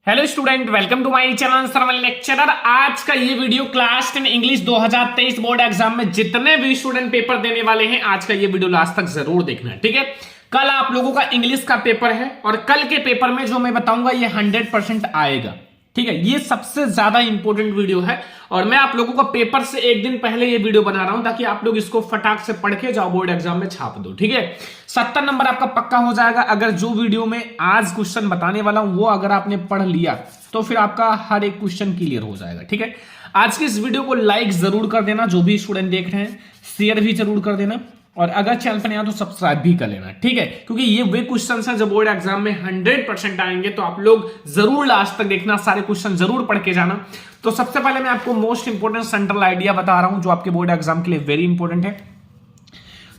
Hello student, welcome to my channel Sarwal lecturer. आज का ये video class 10 English 2023 board exam में जितने भी स्टूडेंट पेपर देने वाले हैं, आज का ये वीडियो लास्ट तक जरूर देखना है, ठीक है। कल आप लोगों का इंग्लिश का पेपर है और कल के पेपर में जो मैं बताऊंगा ये 100% आएगा, ठीक है। ये सबसे ज्यादा इंपॉर्टेंट वीडियो है और मैं आप लोगों को पेपर से एक दिन पहले ये वीडियो बना रहा हूं ताकि आप लोग इसको फटाक से पढ़ के जाओ, बोर्ड एग्जाम में छाप दो, ठीक है। 70 नंबर आपका पक्का हो जाएगा अगर जो वीडियो में आज क्वेश्चन बताने वाला हूं वो अगर आपने पढ़ लिया तो फिर आपका हर एक क्वेश्चन क्लियर हो जाएगा, ठीक है। आज की इस वीडियो को लाइक जरूर कर देना, जो भी स्टूडेंट देख रहे हैं शेयर भी जरूर कर देना और अगर चैनल पर नया तो सब्सक्राइब भी कर लेना, ठीक है। क्योंकि ये वे क्वेश्चंस हैं जो बोर्ड एग्जाम में 100% आएंगे, तो आप लोग जरूर लास्ट तक देखना, सारे क्वेश्चन जरूर पढ़ के जाना। तो सबसे पहले मैं आपको मोस्ट इंपोर्टेंट सेंट्रल आइडिया बता रहा हूं जो आपके बोर्ड एग्जाम के लिए वेरी इंपॉर्टेंट है।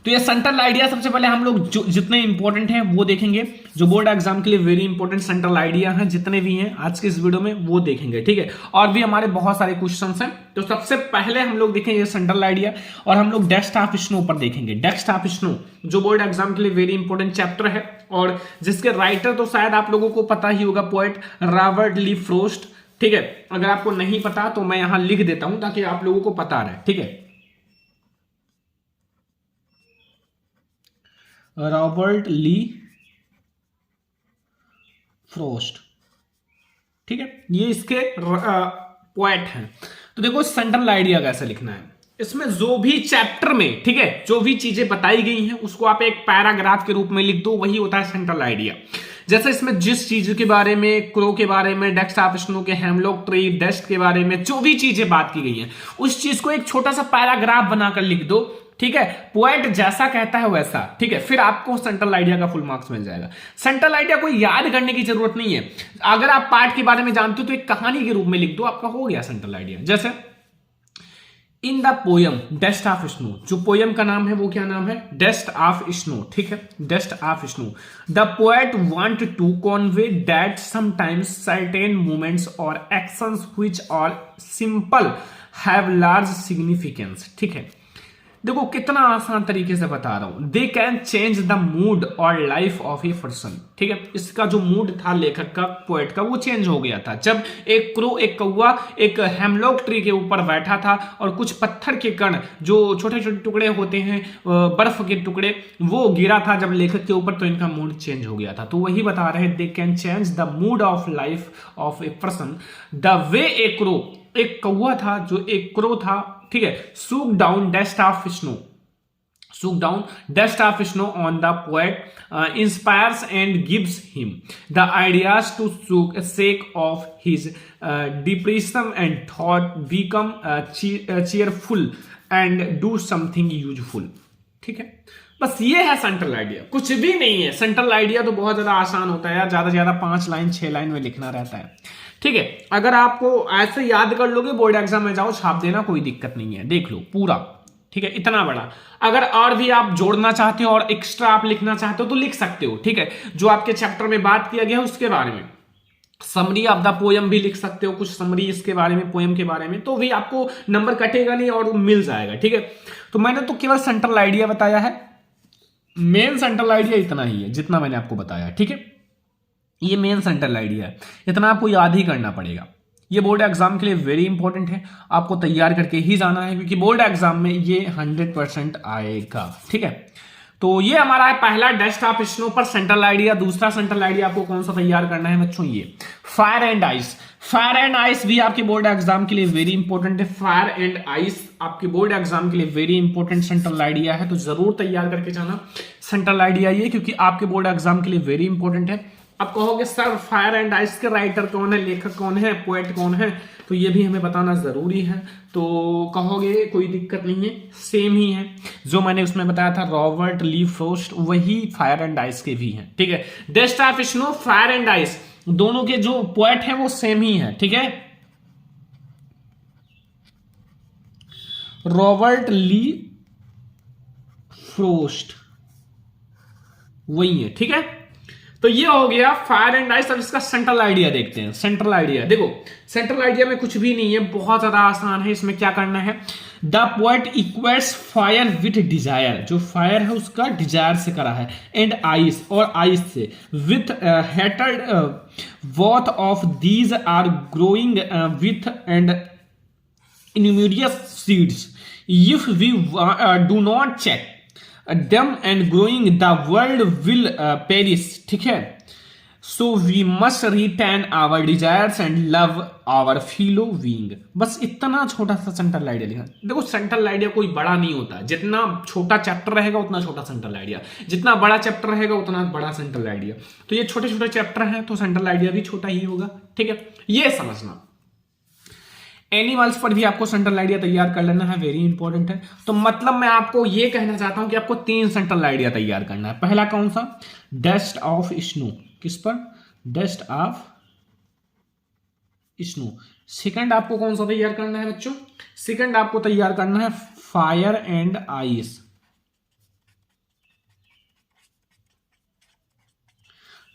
तो ये सेंट्रल आइडिया सबसे पहले हम लोग जितने इंपॉर्टेंट हैं वो देखेंगे, जो बोर्ड एग्जाम के लिए वेरी इंपॉर्टेंट सेंट्रल आइडिया हैं जितने भी हैं आज के इस वीडियो में वो देखेंगे, ठीक है। और भी हमारे बहुत सारे क्वेश्चंस हैं। तो सबसे पहले हम लोग देखेंगे सेंट्रल आइडिया और हम लोग डेस्ट ऑफ स्नो पर देखेंगे। डेस्ट ऑफ स्नो जो बोर्ड एग्जाम के लिए वेरी इंपॉर्टेंट चैप्टर है और जिसके राइटर तो शायद आप लोगों को पता ही होगा, पोएट रॉबर्ट ली फ्रॉस्ट, ठीक है। अगर आपको नहीं पता तो मैं यहां लिख देता हूं ताकि आप लोगों को पता रहे, ठीक है। रॉबर्ट ली फ्रॉस्ट, ठीक है, ये इसके पोएट हैं। तो देखो सेंट्रल आइडिया कैसे लिखना है, इसमें जो भी चैप्टर में, ठीक है, जो भी चीजें बताई गई हैं उसको आप एक पैराग्राफ के रूप में लिख दो, वही होता है सेंट्रल आइडिया। जैसे इसमें जिस चीज के बारे में, क्रो के बारे में, डेस्ट ऑफ स्नो के हेमलॉक ट्री, डेस्ट के बारे में जो भी चीजें बात की गई हैं उस चीज को एक छोटा सा पैराग्राफ बनाकर लिख दो, ठीक है। पोएट जैसा कहता है वैसा, ठीक है, फिर आपको सेंट्रल आइडिया का फुल मार्क्स मिल जाएगा। सेंट्रल आइडिया को याद करने की जरूरत नहीं है, अगर आप पार्ट के बारे में जानते हो तो एक कहानी के रूप में लिख दो, आपका हो गया सेंट्रल आइडिया। जैसे in the poem dust of snow, जो पोयम का नाम है वो क्या नाम है, डेस्ट ऑफ स्नो, ठीक है, dust of snow. The poet want to convey that sometimes certain moments और actions which are simple have large significance, ठीक है। देखो कितना आसान तरीके से बता रहा हूं, दे कैन चेंज द मूड और लाइफ ऑफ ए पर्सन, ठीक है। इसका जो मूड था लेखक का, पोएट का, वो चेंज हो गया था जब एक क्रो, एक कौवा एक हेमलॉक ट्री के ऊपर बैठा था और कुछ पत्थर के कण जो छोटे छोटे टुकड़े होते हैं, बर्फ के टुकड़े, वो गिरा था जब लेखक के ऊपर, तो इनका मूड चेंज हो गया था। तो वही बता रहे हैं, they can change the mood of life of a person the way a crow, एक कौवा था जो एक क्रो था, ठीक है, shook down dust of snow, shook down dust of snow on the poet inspires and gives him the ideas to shake off his depression and thought become cheerful and do something useful, ठीक है। बस ये है central idea, कुछ भी नहीं है। Central idea तो बहुत ज्यादा आसान होता है यार, ज्यादा से ज्यादा 5 लाइन 6 लाइन में लिखना रहता है, ठीक है। अगर आपको ऐसे याद कर लोगे, बोर्ड एग्जाम में जाओ छाप देना, कोई दिक्कत नहीं है, देख लो पूरा, ठीक है, इतना बड़ा। अगर और भी आप जोड़ना चाहते हो और एक्स्ट्रा आप लिखना चाहते हो तो लिख सकते हो, ठीक है। जो आपके चैप्टर में बात किया गया उसके बारे में समरी ऑफ द पोयम भी लिख सकते हो, कुछ समरी इसके बारे में, पोयम के बारे में, तो भी आपको नंबर कटेगा नहीं और मिल जाएगा, ठीक है। तो मैंने तो केवल सेंट्रल आइडिया बताया है, मेन सेंट्रल आइडिया इतना ही है जितना मैंने आपको बताया, ठीक है। ये मेन सेंट्रल आइडिया है, इतना आपको याद ही करना पड़ेगा। ये बोर्ड एग्जाम के लिए वेरी इंपॉर्टेंट है, आपको तैयार करके ही जाना है क्योंकि बोर्ड एग्जाम में ये 100% आएगा, ठीक है। तो ये हमारा है पहला डेस्ट ऑफ स्नो पर सेंट्रल आइडिया। दूसरा सेंट्रल आइडिया आपको कौन सा तैयार करना है बच्चों, ये fire and ice. Fire and ice भी आपके बोर्ड एग्जाम के लिए वेरी इंपॉर्टेंट है। फायर एंड आइस आपके बोर्ड एग्जाम के लिए वेरी इंपॉर्टेंट सेंट्रल आइडिया है, तो जरूर तैयार करके जाना सेंट्रल आइडिया ये, क्योंकि आपके बोर्ड एग्जाम के लिए वेरी इंपॉर्टेंट है। अब कहोगे सर फायर एंड आइस के राइटर कौन है, लेखक कौन है, पोएट कौन है, तो ये भी हमें बताना जरूरी है। तो कहोगे कोई दिक्कत नहीं है, सेम ही है, जो मैंने उसमें बताया था रॉबर्ट ली फ्रॉस्ट, वही फायर एंड आइस के भी हैं, ठीक है। Dust of snow, fire and ice, दोनों के जो पोएट हैं वो सेम ही है, ठीक है, रॉबर्ट ली फ्रॉस्ट वही है, ठीक है। तो ये हो गया फायर एंड आइस। अब इसका सेंट्रल आइडिया देखते हैं। सेंट्रल आइडिया देखो, सेंट्रल आइडिया में कुछ भी नहीं है, बहुत ज्यादा आसान है। इसमें क्या करना है, the poet equates fire with desire, जो फायर है उसका डिजायर से करा है, एंड आइस और आइस से, with hated both of these are growing with and innumerous seeds. If we do not check them and growing, the world will perish. ठीक है, so we must retain our desires and love our fellow being. बस इतना छोटा सा central idea लिखा। देखो central idea कोई बड़ा नहीं होता, जितना छोटा चैप्टर रहेगा उतना छोटा सेंट्रल आइडिया, जितना बड़ा चैप्टर रहेगा उतना बड़ा सेंट्रल आइडिया। तो ये छोटे छोटे चैप्टर हैं तो सेंट्रल आइडिया भी छोटा ही होगा। ठीक है, ये समझना। एनिमल्स पर भी आपको सेंट्रल आइडिया तैयार कर लेना है, वेरी इंपॉर्टेंट है। तो मतलब मैं आपको ये कहना चाहता हूं कि आपको 3 सेंट्रल आइडिया तैयार करना है। पहला कौन सा, डस्ट ऑफ स्नो, किस पर, डस्ट ऑफ स्नो। सेकंड आपको कौन सा तैयार करना है बच्चों, सेकंड आपको तैयार करना है फायर एंड आइस।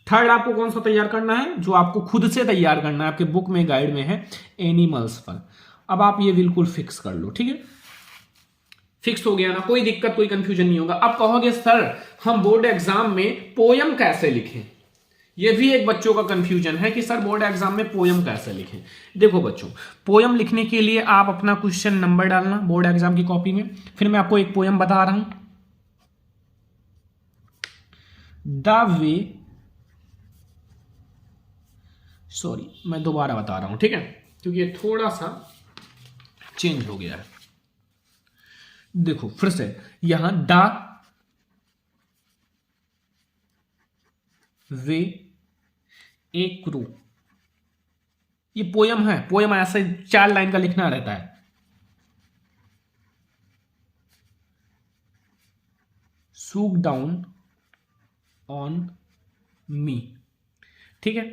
थर्ड आपको कौन सा तैयार करना है, जो आपको खुद से तैयार करना है, आपके बुक में गाइड में है, एनिमल्स पर। अब आप ये बिल्कुल फिक्स कर लो। ठीक है, फिक्स हो गया ना, कोई दिक्कत कोई कंफ्यूजन नहीं होगा। अब कहोगे सर हम बोर्ड एग्जाम में पोयम कैसे लिखें, ये भी एक बच्चों का कंफ्यूजन है कि सर बोर्ड एग्जाम में पोयम कैसे लिखें। देखो बच्चों, पोयम लिखने के लिए आप अपना क्वेश्चन नंबर डालना बोर्ड एग्जाम की कॉपी में। फिर मैं आपको एक पोयम बता रहा हूं, द वे, सॉरी मैं दोबारा बता रहा हूं, ठीक है, क्योंकि ये थोड़ा सा चेंज हो गया है। देखो फिर से, यहां द वे ए क्रू, ये पोयम है। पोयम ऐसे 4 लाइन का लिखना रहता है। सूक डाउन ऑन मी, ठीक है,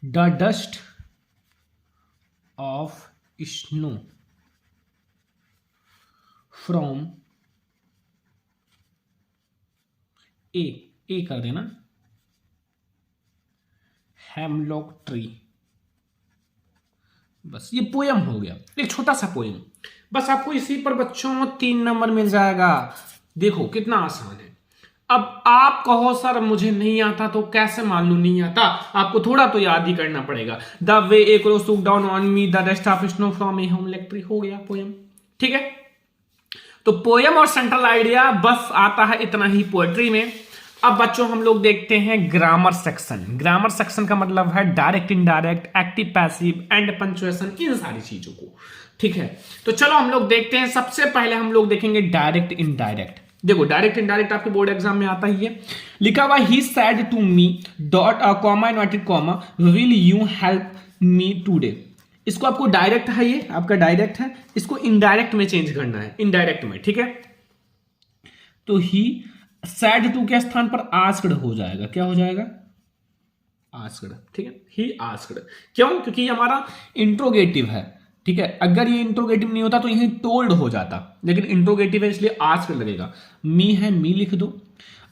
the dust of snow from a कर देना, हेमलॉक ट्री। बस ये पोयम हो गया, एक छोटा सा पोयम। बस आपको इसी पर बच्चों 3 नंबर मिल जाएगा। देखो कितना आसान है। अब आप कहो सर मुझे नहीं आता, तो कैसे मान लू नहीं आता, आपको थोड़ा तो याद ही करना पड़ेगा। The way a crow shook down on me, the dust of snow from a hemlock tree, हो गया पोयम। ठीक है, तो पोयम और सेंट्रल आइडिया बस आता है इतना ही पोएट्री में। अब बच्चों हम लोग देखते हैं ग्रामर सेक्शन। ग्रामर सेक्शन का मतलब है direct, indirect, active, passive and punctuation, इन सारी चीजों को। ठीक है, तो चलो हम लोग देखते हैं। सबसे पहले हम लोग देखेंगे डायरेक्ट इनडायरेक्ट। देखो डायरेक्ट इनडायरेक्ट आपके बोर्ड एग्जाम में आता ही है। लिखा हुआ ही said to me dot comma inverted comma will you help me today. इसको आपको डायरेक्ट है, ये आपका डायरेक्ट है, इसको इनडायरेक्ट में चेंज करना है, इनडायरेक्ट में। ठीक है, तो ही सैड टू के स्थान पर आस्क्ड हो जाएगा। क्या हो जाएगा, आस्क्ड। ठीक है, ही आस्क्ड। क्यों, क्योंकि ये हमारा इंट्रोगेटिव है। ठीक है, अगर ये इंट्रोगेटिव नहीं होता तो यही टोल्ड हो जाता, लेकिन इंट्रोगेटिव है इसलिए आस्क्ड लगेगा। मी है, मी लिख दो।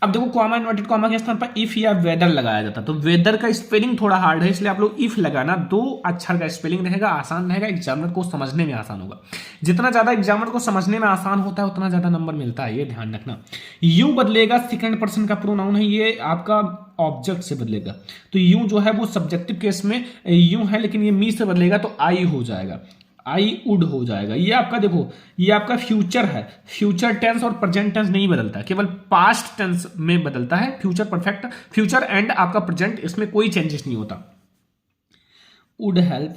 अब देखो कॉमा इनवर्टेड कॉमा के स्थान पर इफ या वेदर लगाया जाता, तो वेदर का स्पेलिंग थोड़ा हार्ड है, इसलिए आप लोग इफ लगाना। 2 अक्षर का स्पेलिंग रहेगा, आसान रहेगा, एग्जामिनर को समझने में आसान होगा। जितना ज्यादा एग्जामिनर को समझने में आसान होता है उतना ज्यादा नंबर मिलता है, ये ध्यान रखना। यू बदलेगा, सेकंड पर्सन का प्रोनाउन है, ये आपका ऑब्जेक्ट से बदलेगा। तो यू जो है वो सब्जेक्टिव केस में यू है, लेकिन ये मी से बदलेगा तो आई हो जाएगा, आई वुड हो जाएगा। ये आपका देखो, ये आपका फ्यूचर है। फ्यूचर टेंस और प्रेजेंट टेंस नहीं बदलता, केवल पास्ट टेंस में बदलता है। फ्यूचर परफेक्ट, फ्यूचर एंड आपका प्रेजेंट, इसमें कोई चेंजेस नहीं होता। वुड हेल्प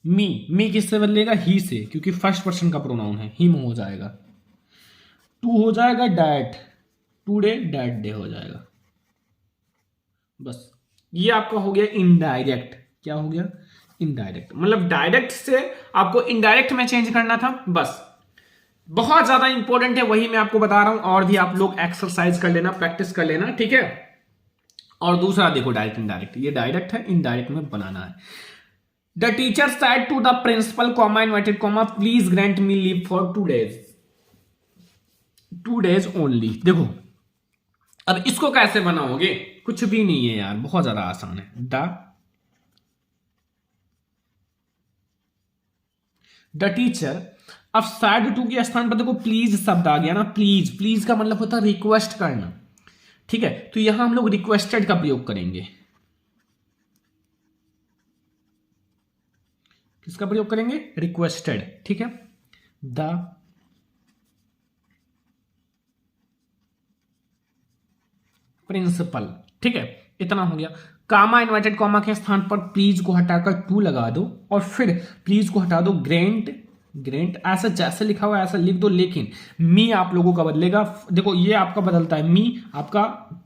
मी, मी किससे बदलेगा, ही से, क्योंकि फर्स्ट पर्सन का प्रोनाउन है, हिम हो जाएगा। टू हो जाएगा डैट, टूडे डैट डे हो जाएगा। बस ये आपका हो गया इनडायरेक्ट। क्या हो गया, इनडायरेक्ट। मतलब डायरेक्ट से आपको इनडायरेक्ट में चेंज करना था, बस। बहुत ज्यादा इंपॉर्टेंट है, वही मैं आपको बता रहा हूं। और भी आप लोग एक्सरसाइज कर लेना, प्रैक्टिस कर लेना। ठीक है, और दूसरा देखो डायरेक्ट इनडायरेक्ट, ये डायरेक्ट है, इनडायरेक्ट में बनाना है। The teacher said to the principal comma inverted comma please grant me leave for 2 days। 2 days only. देखो अब इसको कैसे बनाओगे, कुछ भी नहीं है यार, बहुत ज्यादा आसान है। द टीचर, अब सैड टू के स्थान पर देखो प्लीज शब्द आ गया ना, प्लीज, प्लीज का मतलब होता है रिक्वेस्ट करना, ठीक है, तो यहां हम लोग रिक्वेस्टेड का प्रयोग करेंगे। किसका प्रयोग करेंगे, रिक्वेस्टेड, ठीक है। द प्रिंसिपल, ठीक है, इतना हो गया। कामा इन्वर्टेड कॉमा के स्थान पर प्लीज को हटाकर टू लगा दो और फिर प्लीज को हटा दो ग्रेंट, ग्रेंट ऐसा जैसे लिखा हुआ है ऐसा लिख दो, लेकिन मी आप लोगों का बदलेगा। देखो ये आपका बदलता है, मी आपका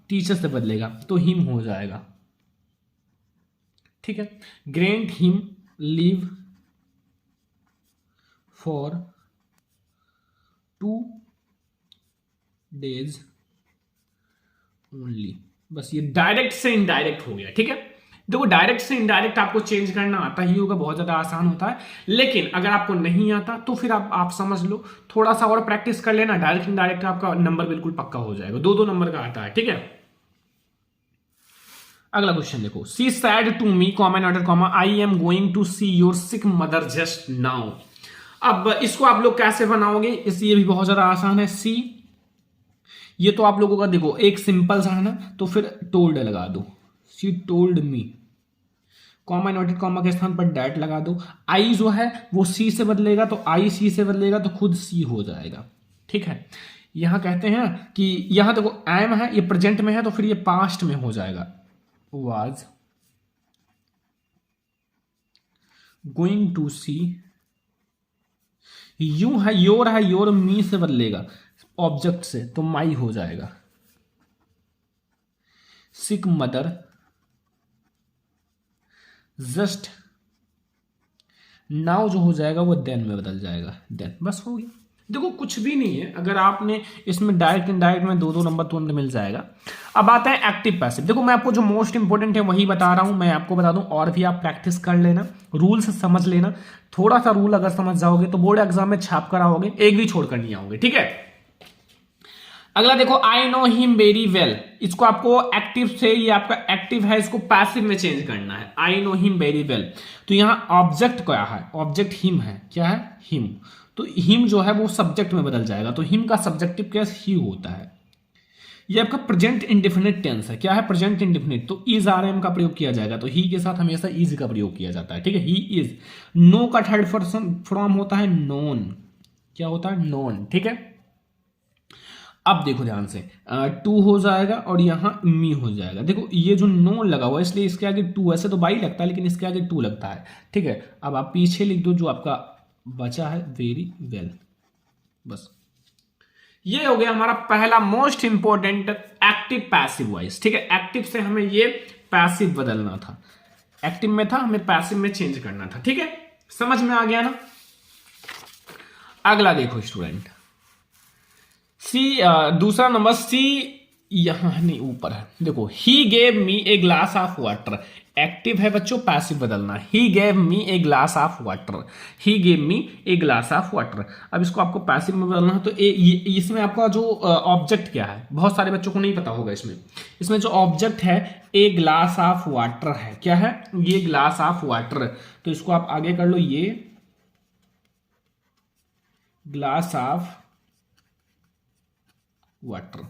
टीचर से बदलेगा तो हिम हो जाएगा, ठीक है। Grant him leave for 2 days only. बस ये डायरेक्ट से इनडायरेक्ट हो गया, ठीक है। देखो डायरेक्ट से इनडायरेक्ट आपको चेंज करना आता ही होगा, बहुत ज्यादा आसान होता है, लेकिन अगर आपको नहीं आता तो फिर आप समझ लो, थोड़ा सा और प्रैक्टिस कर लेना, डायरेक्ट इनडायरेक्ट आपका नंबर बिल्कुल पक्का हो जाएगा। 2-2 नंबर का आता है, ठीक है। अगला क्वेश्चन देखो, she said to me comma not comma I am going to see your sick mother just now. अब इसको आप लोग कैसे बनाओगे, ये भी बहुत ज्यादा आसान है। सी, ये तो आप लोगों का देखो एक सिंपल सा है ना, तो फिर टोल्ड लगा दो, she told me, comma inverted comma के स्थान पर डैट लगा दो। आई जो है वो सी से बदलेगा, तो आई सी से बदलेगा तो खुद सी हो जाएगा, ठीक है। यहां कहते हैं कि यहां देखो एम है, ये प्रेजेंट में है तो फिर ये पास्ट में हो जाएगा, was going to see. You है, योर मी से बदलेगा ऑब्जेक्ट से तो माई हो जाएगा। सिक मदर जस्ट नाउ जो हो जाएगा वो देन में बदल जाएगा, देन, बस हो गया। देखो कुछ भी नहीं है, अगर आपने इसमें डायरेक्ट इनडायरेक्ट में 2-2 नंबर तुरंत मिल जाएगा। अब आता है एक्टिव पैसिव। देखो मैं आपको जो मोस्ट इंपोर्टेंट है वही बता रहा हूं, मैं आपको बता दूं और भी आप प्रैक्टिस कर लेना, रूल्स समझ लेना। थोड़ा सा रूल अगर समझ जाओगे तो बोर्ड एग्जाम में छाप कर आओगे, एक भी छोड़कर नहीं आओगे, ठीक है। अगला देखो, I know him very well, इसको आपको एक्टिव से, ये आपका एक्टिव है, इसको पैसिव में चेंज करना है। I know him very well, तो यहां ऑब्जेक्ट क्या है, ऑब्जेक्ट हिम है, क्या है, हिम, तो हिम जो है वो सब्जेक्ट में बदल जाएगा, तो हिम का सब्जेक्टिव केस ही होता है। ये आपका प्रेजेंट इंडेफिनिट टेंस है, क्या है, प्रेजेंट इंडेफिनिट, तो इज आर एम का प्रयोग किया जाएगा, तो ही के साथ हमेशा इज का प्रयोग किया जाता है, ठीक है। He is. नो का थर्ड पर्सन फॉर्म होता है नोन, क्या होता है, नोन, ठीक है। अब देखो ध्यान से, टू हो जाएगा और यहां मी हो जाएगा। देखो ये जो नो लगा हुआ है इसलिए इसके आगे टू, ऐसे तो बाई लगता है लेकिन इसके आगे टू लगता है, ठीक है। अब आप पीछे लिख दो जो आपका बचा है, वेरी वेल, बस। ये हो गया हमारा पहला most important active passive voice, ठीक है। एक्टिव से हमें ये पैसिव बदलना था, एक्टिव में था हमें पैसिव में चेंज करना था, ठीक है। समझ में आ गया ना। अगला देखो स्टूडेंट, सी, दूसरा नंबर सी, यहां नहीं ऊपर है, देखो he gave me a glass of water. Active है बच्चों, पैसिव बदलना, he gave me a glass of water, he gave me a glass of water. अब इसको आपको पैसिव में बदलना है, तो इसमें आपका जो ऑब्जेक्ट क्या है, बहुत सारे बच्चों को नहीं पता होगा। इसमें जो ऑब्जेक्ट है ए ग्लास ऑफ वाटर है, क्या है, ये ग्लास ऑफ वाटर, तो इसको आप आगे कर लो, ये ग्लास ऑफ वाटर,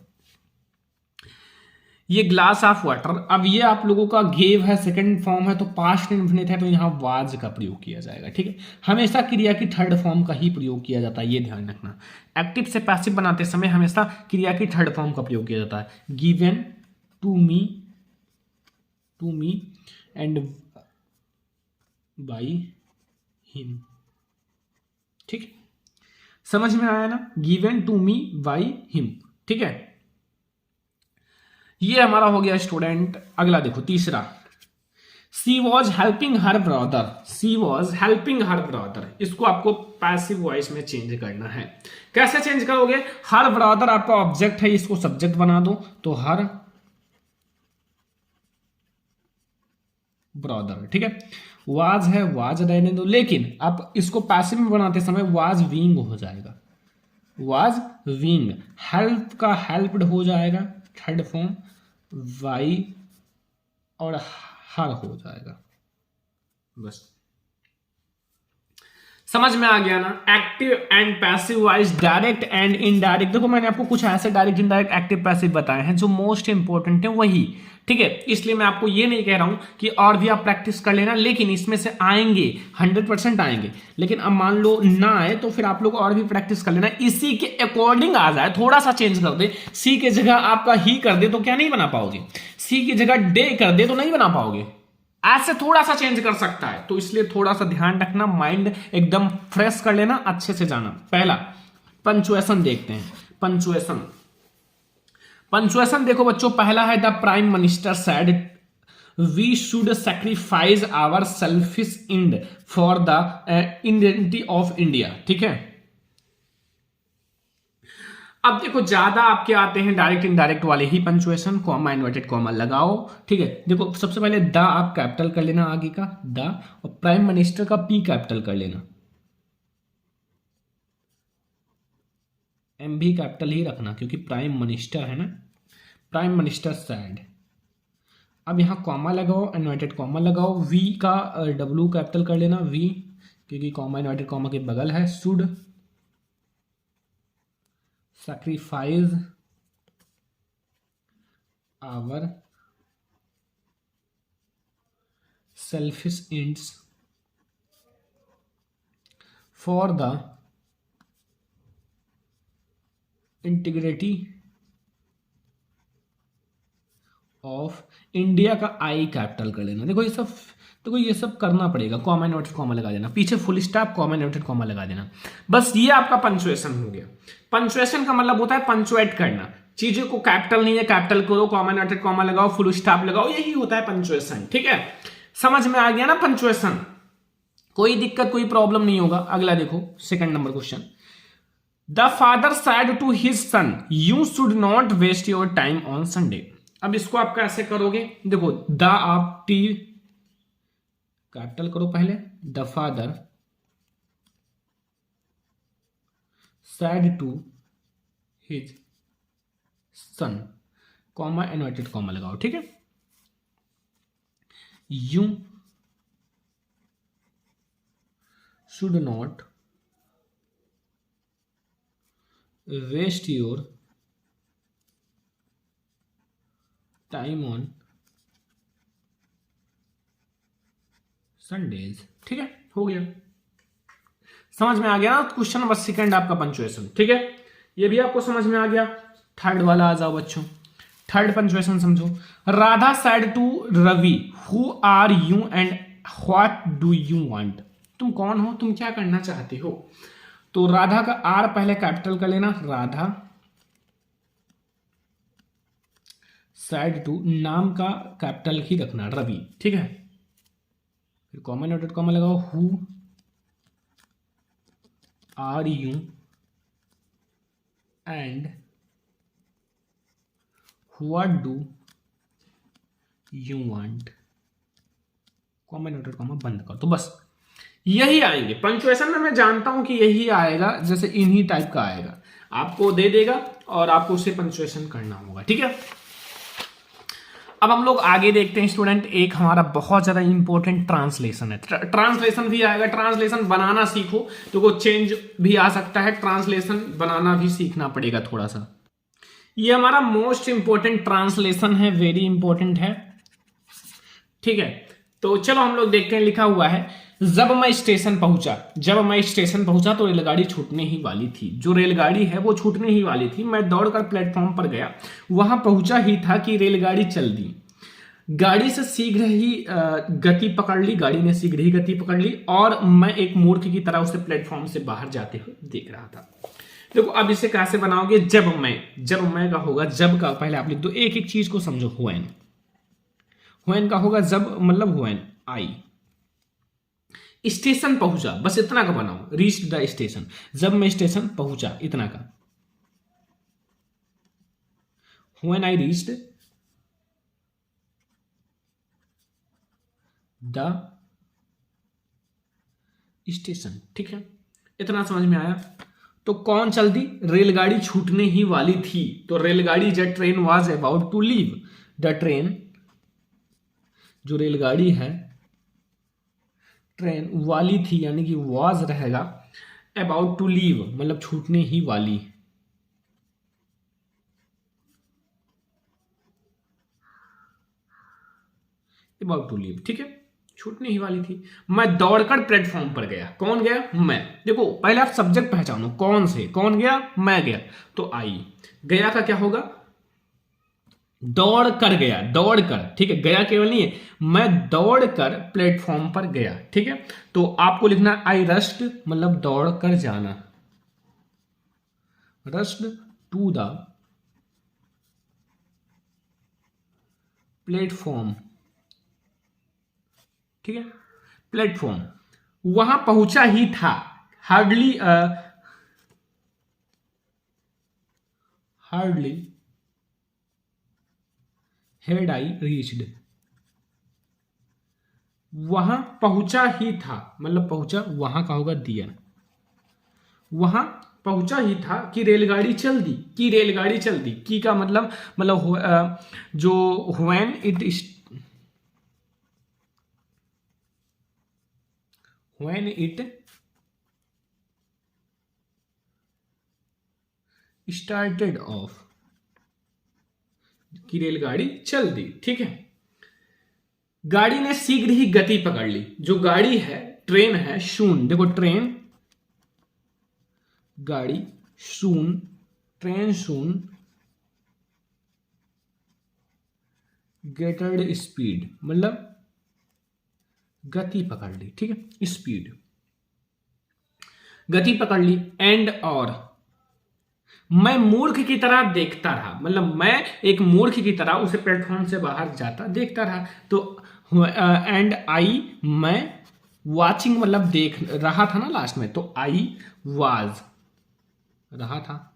ये ग्लास ऑफ वाटर। अब ये आप लोगों का गेव है, सेकंड फॉर्म है, तो पास्ट इंडेफिनिट है, तो यहां वाज का प्रयोग किया जाएगा, ठीक है। हमेशा क्रिया की थर्ड फॉर्म का ही प्रयोग किया जाता है, ये ध्यान रखना। एक्टिव से पैसिव बनाते समय हमेशा क्रिया की थर्ड फॉर्म का प्रयोग किया जाता है। Given to me and by him, ठीक, समझ में आया ना, given to me by him, ठीक है। ये हमारा हो गया स्टूडेंट। अगला देखो तीसरा, she was helping her brother, she was helping her brother, इसको आपको पैसिव वॉइस में चेंज करना है। कैसे चेंज करोगे, हर ब्रदर आपका ऑब्जेक्ट है, इसको सब्जेक्ट बना दो, तो हर ब्रदर, ठीक है। वाज है, वाज रहने दो, लेकिन आप इसको पैसिव में बनाते समय वाज बीइंग हो जाएगा, वाज विंग, हेल्प का हेल्प्ड हो जाएगा थर्ड फॉर्म, वाई और हर हो जाएगा। बस समझ में आ गया ना। Active and passive wise, direct and indirect, देखो मैंने आपको कुछ ऐसे डायरेक्ट इनडायरेक्ट एक्टिव पैसिव बताए हैं जो मोस्ट इंपॉर्टेंट है वही, ठीक है। इसलिए मैं आपको ये नहीं कह रहा हूं कि और भी आप प्रैक्टिस कर लेना, लेकिन इसमें से आएंगे 100% आएंगे, लेकिन अब मान लो ना आए तो फिर आप लोग और भी प्रैक्टिस कर लेना, इसी के अकॉर्डिंग आ जाए, थोड़ा सा चेंज कर दे, सी के जगह आपका ही कर दे तो क्या नहीं बना पाओगे, सी की जगह डे कर दे तो नहीं बना पाओगे, ऐसे थोड़ा सा चेंज कर सकता है। तो इसलिए थोड़ा सा ध्यान रखना, माइंड एकदम फ्रेश कर लेना, अच्छे से जाना। पहला पंचुएशन देखते हैं। पंचुएशन, पंचुएशन देखो बच्चों, पहला है the prime minister said we should sacrifice our selfish end for the identity of India, ठीक है। अब देखो ज्यादा आपके आते हैं डायरेक्ट इनडायरेक्ट वाले ही पंचुएशन, कॉमा इन्वर्टेड कॉमा लगाओ, ठीक है। देखो सबसे पहले द आप कैपिटल कर लेना आगे का द, और प्राइम मिनिस्टर का पी कैपिटल कर लेना, एम भी कैपिटल ही रखना क्योंकि प्राइम मिनिस्टर है ना, प्राइम मिनिस्टर सैड। अब यहां कॉमा लगाओ, इन्वर्टेड कॉमा लगाओ, वी का डब्ल्यू कैपिटल कर लेना, वी क्योंकि कॉमा इन्वर्टेड कॉमा के बगल है, should sacrifice our selfish ends for the integrity of India का आई कैपिटल कर लेना। देखो ये सब, देखो ये सब करना पड़ेगा, कॉमा इन्वर्टेड कॉमा लगा देना, पीछे full stop comma inverted comma लगा देना, बस ये आपका पंचुएशन हो गया। पंचुएशन का मतलब होता है पंचुएट करना, चीजों को कैपिटल नहीं है कैपिटल करो, कॉमा इन्वर्टेड कॉमा लगाओ, फुल स्टॉप लगाओ, यही होता है पंचुएशन, ठीक है। समझ में आ गया ना पंचुएशन, कोई दिक्कत कोई प्रॉब्लम नहीं होगा। अगला देखो second number question, the father said to his son you should not waste your time on Sunday. अब इसको आप कैसे करोगे, देखो द आप टी कैपिटल करो पहले, the father said to his son, comma inverted comma लगाओ, ठीक है। You should not waste your time on Sundays, ठीक है। हो गया, समझ में आ गया ना क्वेश्चन नंबर सेकंड आपका पंचुएशन, ठीक है। ये भी आपको समझ में आ गया। थर्ड वाला आ जाओ बच्चों, थर्ड पंचुएशन समझो। Radha said to Ravi who are you and what do you want, तुम कौन हो, तुम क्या करना चाहते हो। तो राधा का आर पहले कैपिटल कर लेना, राधा सैड टू, नाम का कैपिटल ही रखना रवि, ठीक है। फिर कॉमा नोटेड कॉमा लगाओ, who are you and what do you want, comma noted comma बंद करो। तो बस यही आएंगे पंचुएशन में, मैं जानता हूं कि यही आएगा, जैसे इन्हीं टाइप का आएगा, आपको दे देगा और आपको उसे पंचुएशन करना होगा, ठीक है। अब हम लोग आगे देखते हैं स्टूडेंट, एक हमारा बहुत ज्यादा इंपॉर्टेंट ट्रांसलेशन है। ट्रांसलेशन भी आएगा, ट्रांसलेशन बनाना सीखो, तो वो चेंज भी आ सकता है, ट्रांसलेशन बनाना भी सीखना पड़ेगा थोड़ा सा। ये हमारा मोस्ट इंपॉर्टेंट ट्रांसलेशन है, वेरी इंपॉर्टेंट है, ठीक है। तो चलो हम लोग देखते हैं, लिखा हुआ है जब मैं स्टेशन पहुंचा, जब मैं स्टेशन पहुंचा तो रेलगाड़ी छूटने ही वाली थी, जो रेलगाड़ी है वो छूटने ही वाली थी। मैं दौड़कर प्लेटफॉर्म पर गया, वहां पहुंचा ही था कि रेलगाड़ी चल दी। गाड़ी से शीघ्र ही गति पकड़ ली, गाड़ी ने शीघ्र ही गति पकड़ ली और मैं एक मूर्ख की तरह उसे प्लेटफॉर्म से बाहर जाते हुए देख रहा था। देखो अब इसे कैसे बनाओगे, जब मैं का होगा, जब का पहले आप लिख दो, एक एक चीज को समझो। हुएन का होगा जब, मतलब हुएन आई, स्टेशन पहुंचा, बस इतना का बनाओ, रीच द स्टेशन, जब मैं स्टेशन पहुंचा, इतना का। When I reached the station, ठीक है, इतना समझ में आया। तो कौन चल दी? रेलगाड़ी छूटने ही वाली थी। तो रेलगाड़ी the train was about to leave. The train, जो रेलगाड़ी है, ट्रेन वाली थी यानी कि वाज रहेगा, अबाउट टू लीव मतलब छूटने ही वाली। अबाउट टू लीव, ठीक है, छूटने ही वाली थी। मैं दौड़कर प्लेटफॉर्म पर गया। कौन गया? मैं। देखो पहले आप सब्जेक्ट पहचानो, कौन से, कौन गया? मैं गया। तो आई, गया का क्या होगा? दौड़ कर गया, दौड़ कर, ठीक है, गया केवल नहीं है, मैं दौड़ कर प्लेटफॉर्म पर गया, ठीक है। तो आपको लिखना आई रश्ड मतलब दौड़ कर जाना, रश्ड टू द प्लेटफॉर्म, ठीक है, प्लेटफॉर्म, वहां पहुंचा ही था, hardly hardly had I reached, वहां पहुंचा ही था मतलब पहुंचा, वहां का होगा दिया, वहां पहुंचा ही था कि रेलगाड़ी चल दी, कि रेलगाड़ी चल दी, की का मतलब जो व्हेन इट स्टार्टेड ऑफ, कि रेलगाड़ी चल दी, ठीक है। गाड़ी ने शीघ्र ही गति पकड़ ली, जो गाड़ी है, ट्रेन है, शून, देखो ट्रेन, गाड़ी, शून, ट्रेन शून गेटेड स्पीड मतलब गति पकड़ ली, ठीक है, स्पीड, गति पकड़ ली। एंड और मैं मूर्ख की तरह देखता रहा, मतलब मैं एक मूर्ख की तरह उसे प्लेटफॉर्म से बाहर जाता देखता रहा। तो एंड आई, मैं, वाचिंग मतलब देख रहा था ना लास्ट में, तो आई वाज रहा था,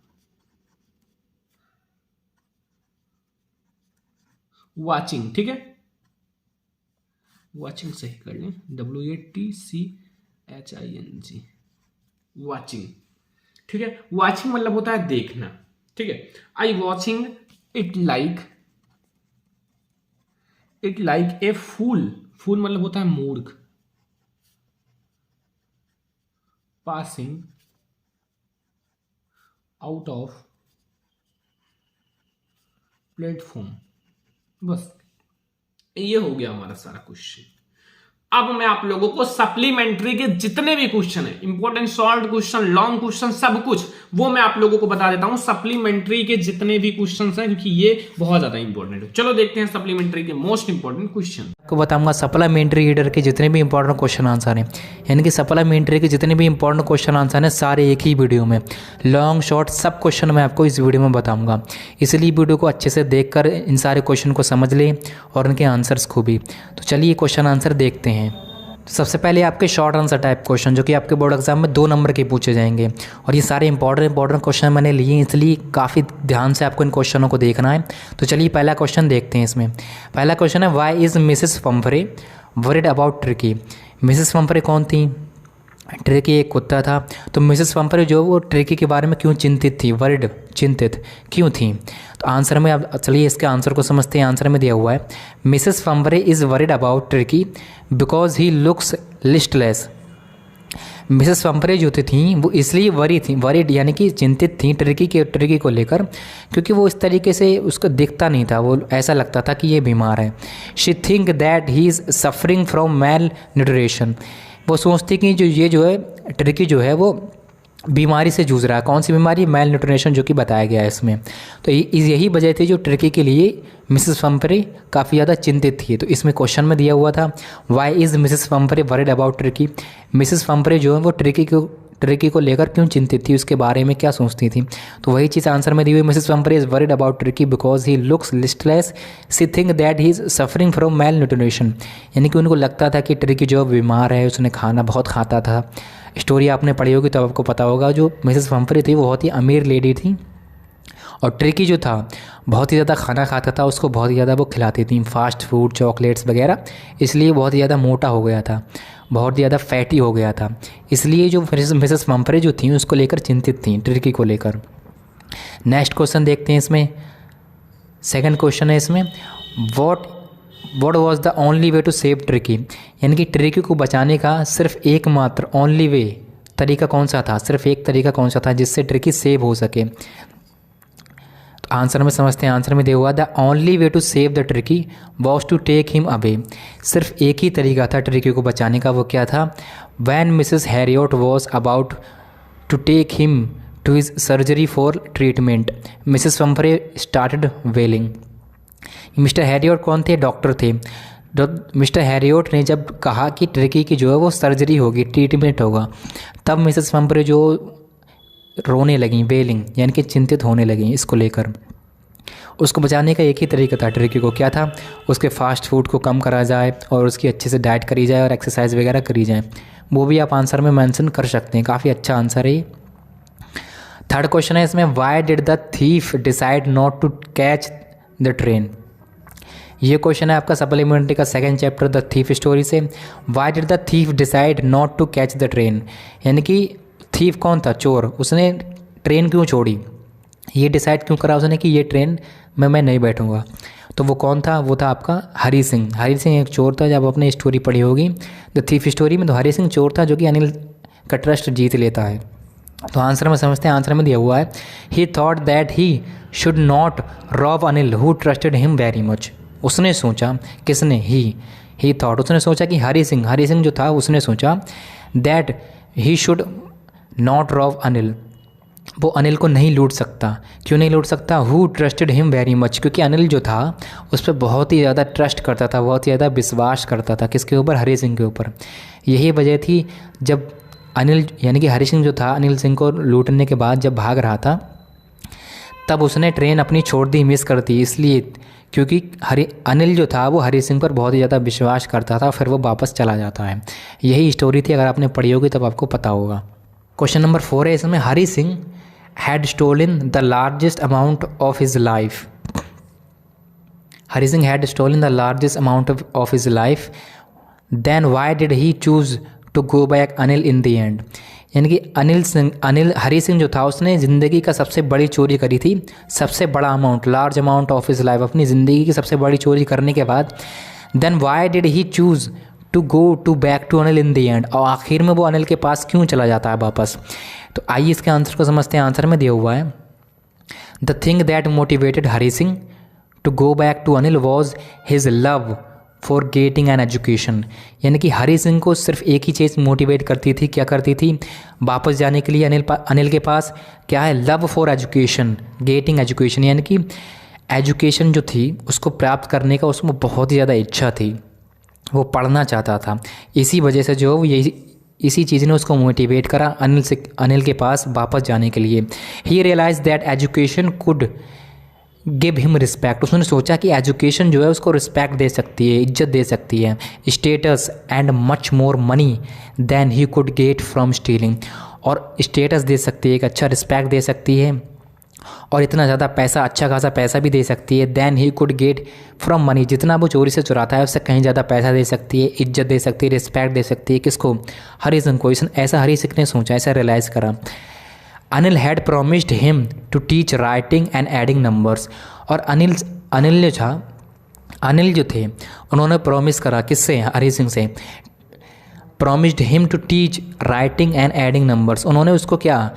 वाचिंग, ठीक है, वाचिंग सही कर लें, WATCHING, वाचिंग, ठीक है। वाचिंग मतलब होता है देखना, ठीक है। आई वॉचिंग इट लाइक ए फूल, फूल मतलब होता है मूर्ख, पासिंग आउट ऑफ प्लेटफॉर्म। बस ये हो गया हमारा सारा क्वेश्चन। अब मैं आप लोगों को सप्लीमेंट्री के जितने भी क्वेश्चन है, important short question, long question, सब कुछ वो मैं आप लोगों को बता देता हूं, सप्लीमेंट्री के जितने भी क्वेश्चन हैं, क्योंकि ये बहुत ज्यादा इंपॉर्टेंट है। चलो देखते हैं सप्लीमेंट्री के मोस्ट इंपॉर्टेंट क्वेश्चन। आपको बताऊंगा सप्लीमेंट्री रीडर के जितने भी इंपॉर्टेंट क्वेश्चन आंसर हैं, यानी कि सप्लीमेंट्री के जितने भी इंपॉर्टेंट क्वेश्चन आंसर हैं सारे एक ही वीडियो में, लॉन्ग शॉर्ट सब क्वेश्चन मैं आपको इस वीडियो में बताऊंगा। इसलिए वीडियो को अच्छे से देखकर इन सारे क्वेश्चन को समझ लें और उनके आंसर्स को भी। तो चलिए क्वेश्चन आंसर देखते हैं। सबसे पहले आपके शॉर्ट आंसर टाइप क्वेश्चन जो कि आपके बोर्ड एग्जाम में 2 नंबर के पूछे जाएंगे, और ये सारे इंपॉर्टेंट क्वेश्चन मैंने लिए, इसलिए काफ़ी ध्यान से आपको इन क्वेश्चनों को देखना है। तो चलिए पहला क्वेश्चन देखते हैं। इसमें पहला क्वेश्चन है, why is Mrs Pumphrey worried about Tricki. Mrs Pumphrey कौन थी? ट्रिकी एक कुत्ता था। तो मिसेस पंफरे जो वो ट्रिकी के बारे में क्यों चिंतित थी? वरिड, चिंतित क्यों थी? तो आंसर में अब चलिए इसके आंसर को समझते हैं। आंसर में दिया हुआ है, Mrs Pumphrey is worried about Tricki because he looks listless. Mrs Pumphrey जो थी वो इसलिए वरीड यानी कि चिंतित थी ट्रिकी को लेकर, क्योंकि वो इस तरीके से उसको दिखता नहीं था, वो ऐसा लगता था कि ये बीमार है। She think that he is suffering from malnutrition. वो सोचती कि जो है ट्रिकी जो है वो बीमारी से जूझ रहा है। कौन सी बीमारी? मैल न्यूट्रिशन, जो कि बताया गया है इसमें। तो यही वजह थी जो ट्रिकी के लिए मिसेस पंफरे काफ़ी ज़्यादा चिंतित थी। तो इसमें क्वेश्चन में दिया हुआ था, why is Mrs Pumphrey worried about Tricki. Mrs Pumphrey जो है वो ट्रिकी को लेकर क्यों चिंतित थी, उसके बारे में क्या सोचती थी? तो वही चीज़ आंसर में दी हुई, Mrs Pumphrey is worried about Tricki because he looks listless, she think that he is suffering from malnutrition. यानी कि उनको लगता था कि ट्रिकी जो बीमार है, उसने खाना बहुत खाता था। स्टोरी आपने पढ़ी होगी तो आपको पता होगा, जो मिसेस पंफरे थी वो बहुत ही अमीर लेडी थी और ट्रिकी जो था बहुत ही ज़्यादा खाना खाता था, उसको बहुत ही ज़्यादा वो खिलाती थी फास्ट फूड, चॉकलेट्स वगैरह, इसलिए बहुत ही ज़्यादा मोटा हो गया था, बहुत ज़्यादा फैटी हो गया था। इसलिए जो मिसेस मम्फ्रे जो थी उसको लेकर चिंतित थी, ट्रिकी को लेकर। नेक्स्ट क्वेश्चन देखते हैं इसमें। सेकंड क्वेश्चन है इसमें, what was the only way to save Tricki, यानी कि ट्रिकी को बचाने का सिर्फ एकमात्र ओनली वे तरीका कौन सा था, सिर्फ एक तरीका कौन सा था जिससे ट्रिकी सेव हो सके। तो आंसर में समझते हैं, आंसर में दिया हुआ the only way to save the Tricki was to take him away, सिर्फ एक ही तरीका था ट्रिकी को बचाने का, वो क्या था, when Mrs Herriot was about to take him to his surgery for treatment, Mrs Pumphrey started wailing. Mr Herriot कौन थे, डॉक्टर थे। मिस्टर हैरियट ने जब कहा कि ट्रिकी की जो है वो सर्जरी होगी, ट्रीटमेंट होगा, तब मिसेस मम्फ्रे जो रोने लगी, वेलिंग यानी कि चिंतित होने लगी इसको लेकर। उसको बचाने का एक ही तरीका था ट्रिकी को, क्या था, उसके फास्ट फूड को कम करा जाए और उसकी अच्छे से डाइट करी जाए और एक्सरसाइज वगैरह करी जाए। वो भी आप आंसर में मेंशन कर सकते हैं, काफ़ी अच्छा आंसर है ये। थर्ड क्वेश्चन है इसमें, why did the thief decide not to catch the train. ये क्वेश्चन है आपका सप्लीमेंट्री का second chapter the thief story से। Why did the thief decide not to catch the train, यानी कि थीफ कौन था, चोर, उसने ट्रेन क्यों छोड़ी, ये डिसाइड क्यों करा उसने कि ये ट्रेन में मैं नहीं बैठूंगा। तो वो कौन था, वो था आपका हरी सिंह। हरी सिंह एक चोर था, जब आपने स्टोरी पढ़ी होगी द थीफ स्टोरी में, तो हरी सिंह चोर था जो कि अनिल का ट्रस्ट जीत लेता है। तो आंसर में समझते हैं, आंसर में दिया हुआ है, he thought that he should not rob Anil who trusted him very much. उसने सोचा, किसने, ही थॉट, उसने सोचा कि हरी सिंह जो था उसने सोचा that he should not rob Anil, वो अनिल को नहीं लूट सकता। क्यों नहीं लूट सकता, who trusted him very much, क्योंकि अनिल जो था उस पर बहुत ही ज़्यादा ट्रस्ट करता था, बहुत ही ज़्यादा विश्वास करता था, किसके ऊपर, हरी सिंह के ऊपर। यही वजह थी जब अनिल यानी कि हरी सिंह जो था अनिल सिंह को लूटने के बाद जब भाग रहा था, तब उसने ट्रेन अपनी छोड़ दी, मिस कर दी, इसलिए क्योंकि अनिल जो था वो हरी सिंह पर बहुत ही ज़्यादा विश्वास करता था, फिर वो वापस चला जाता है। यही स्टोरी थी, अगर आपने पढ़ी होगी तब आपको पता होगा। क्वेश्चन नंबर 4 है इसमें, Hari Singh had stolen the largest amount of his life. Hari Singh had stolen the largest amount of his life, then why did he choose to go back Anil in the end, यानी कि हरी सिंह जो था उसने ज़िंदगी का सबसे बड़ी चोरी करी थी, सबसे बड़ा amount, large amount of his life, अपनी ज़िंदगी की सबसे बड़ी चोरी करने के बाद, then why did he choose to go to back to Anil in the end, और आखिर में वो अनिल के पास क्यों चला जाता है वापस। तो आइए इसके आंसर को समझते हैं। आंसर में दिया हुआ है, the thing that motivated Hari Singh to go back to Anil was his love for getting an education, यानी कि हरी सिंह को सिर्फ एक ही चीज़ मोटिवेट करती थी, क्या करती थी, वापस जाने के लिए अनिल के पास, क्या है, love for education, getting education, यानी कि एजुकेशन जो थी उसको प्राप्त करने का उसमें बहुत ही ज़्यादा इच्छा थी, वो पढ़ना चाहता था। इसी वजह से जो इसी चीज़ ने उसको मोटिवेट करा अनिल के पास वापस जाने के लिए। He realise that education could give him respect, उसने सोचा कि एजुकेशन जो है उसको रिस्पेक्ट दे सकती है, इज्जत दे सकती है, status and much more money than he could get from stealing, और स्टेटस दे सकती है, एक अच्छा रिस्पेक्ट दे सकती है, और इतना ज़्यादा पैसा, अच्छा खासा पैसा भी दे सकती है, than he could get from money, जितना वो चोरी से चुराता है उससे कहीं ज़्यादा पैसा दे सकती है, इज्जत दे सकती है, रिस्पेक्ट दे सकती है, किसको, हरी सिंह को। ऐसा हरी सिंह ने सोचा, ऐसा रियलाइज़ करा। Anil had promised him to teach writing and adding numbers, और अनिल जो थे उन्होंने प्रॉमिस करा, किससे, हरी सिंह से, promised him to teach writing and adding numbers, उन्होंने उसको क्या,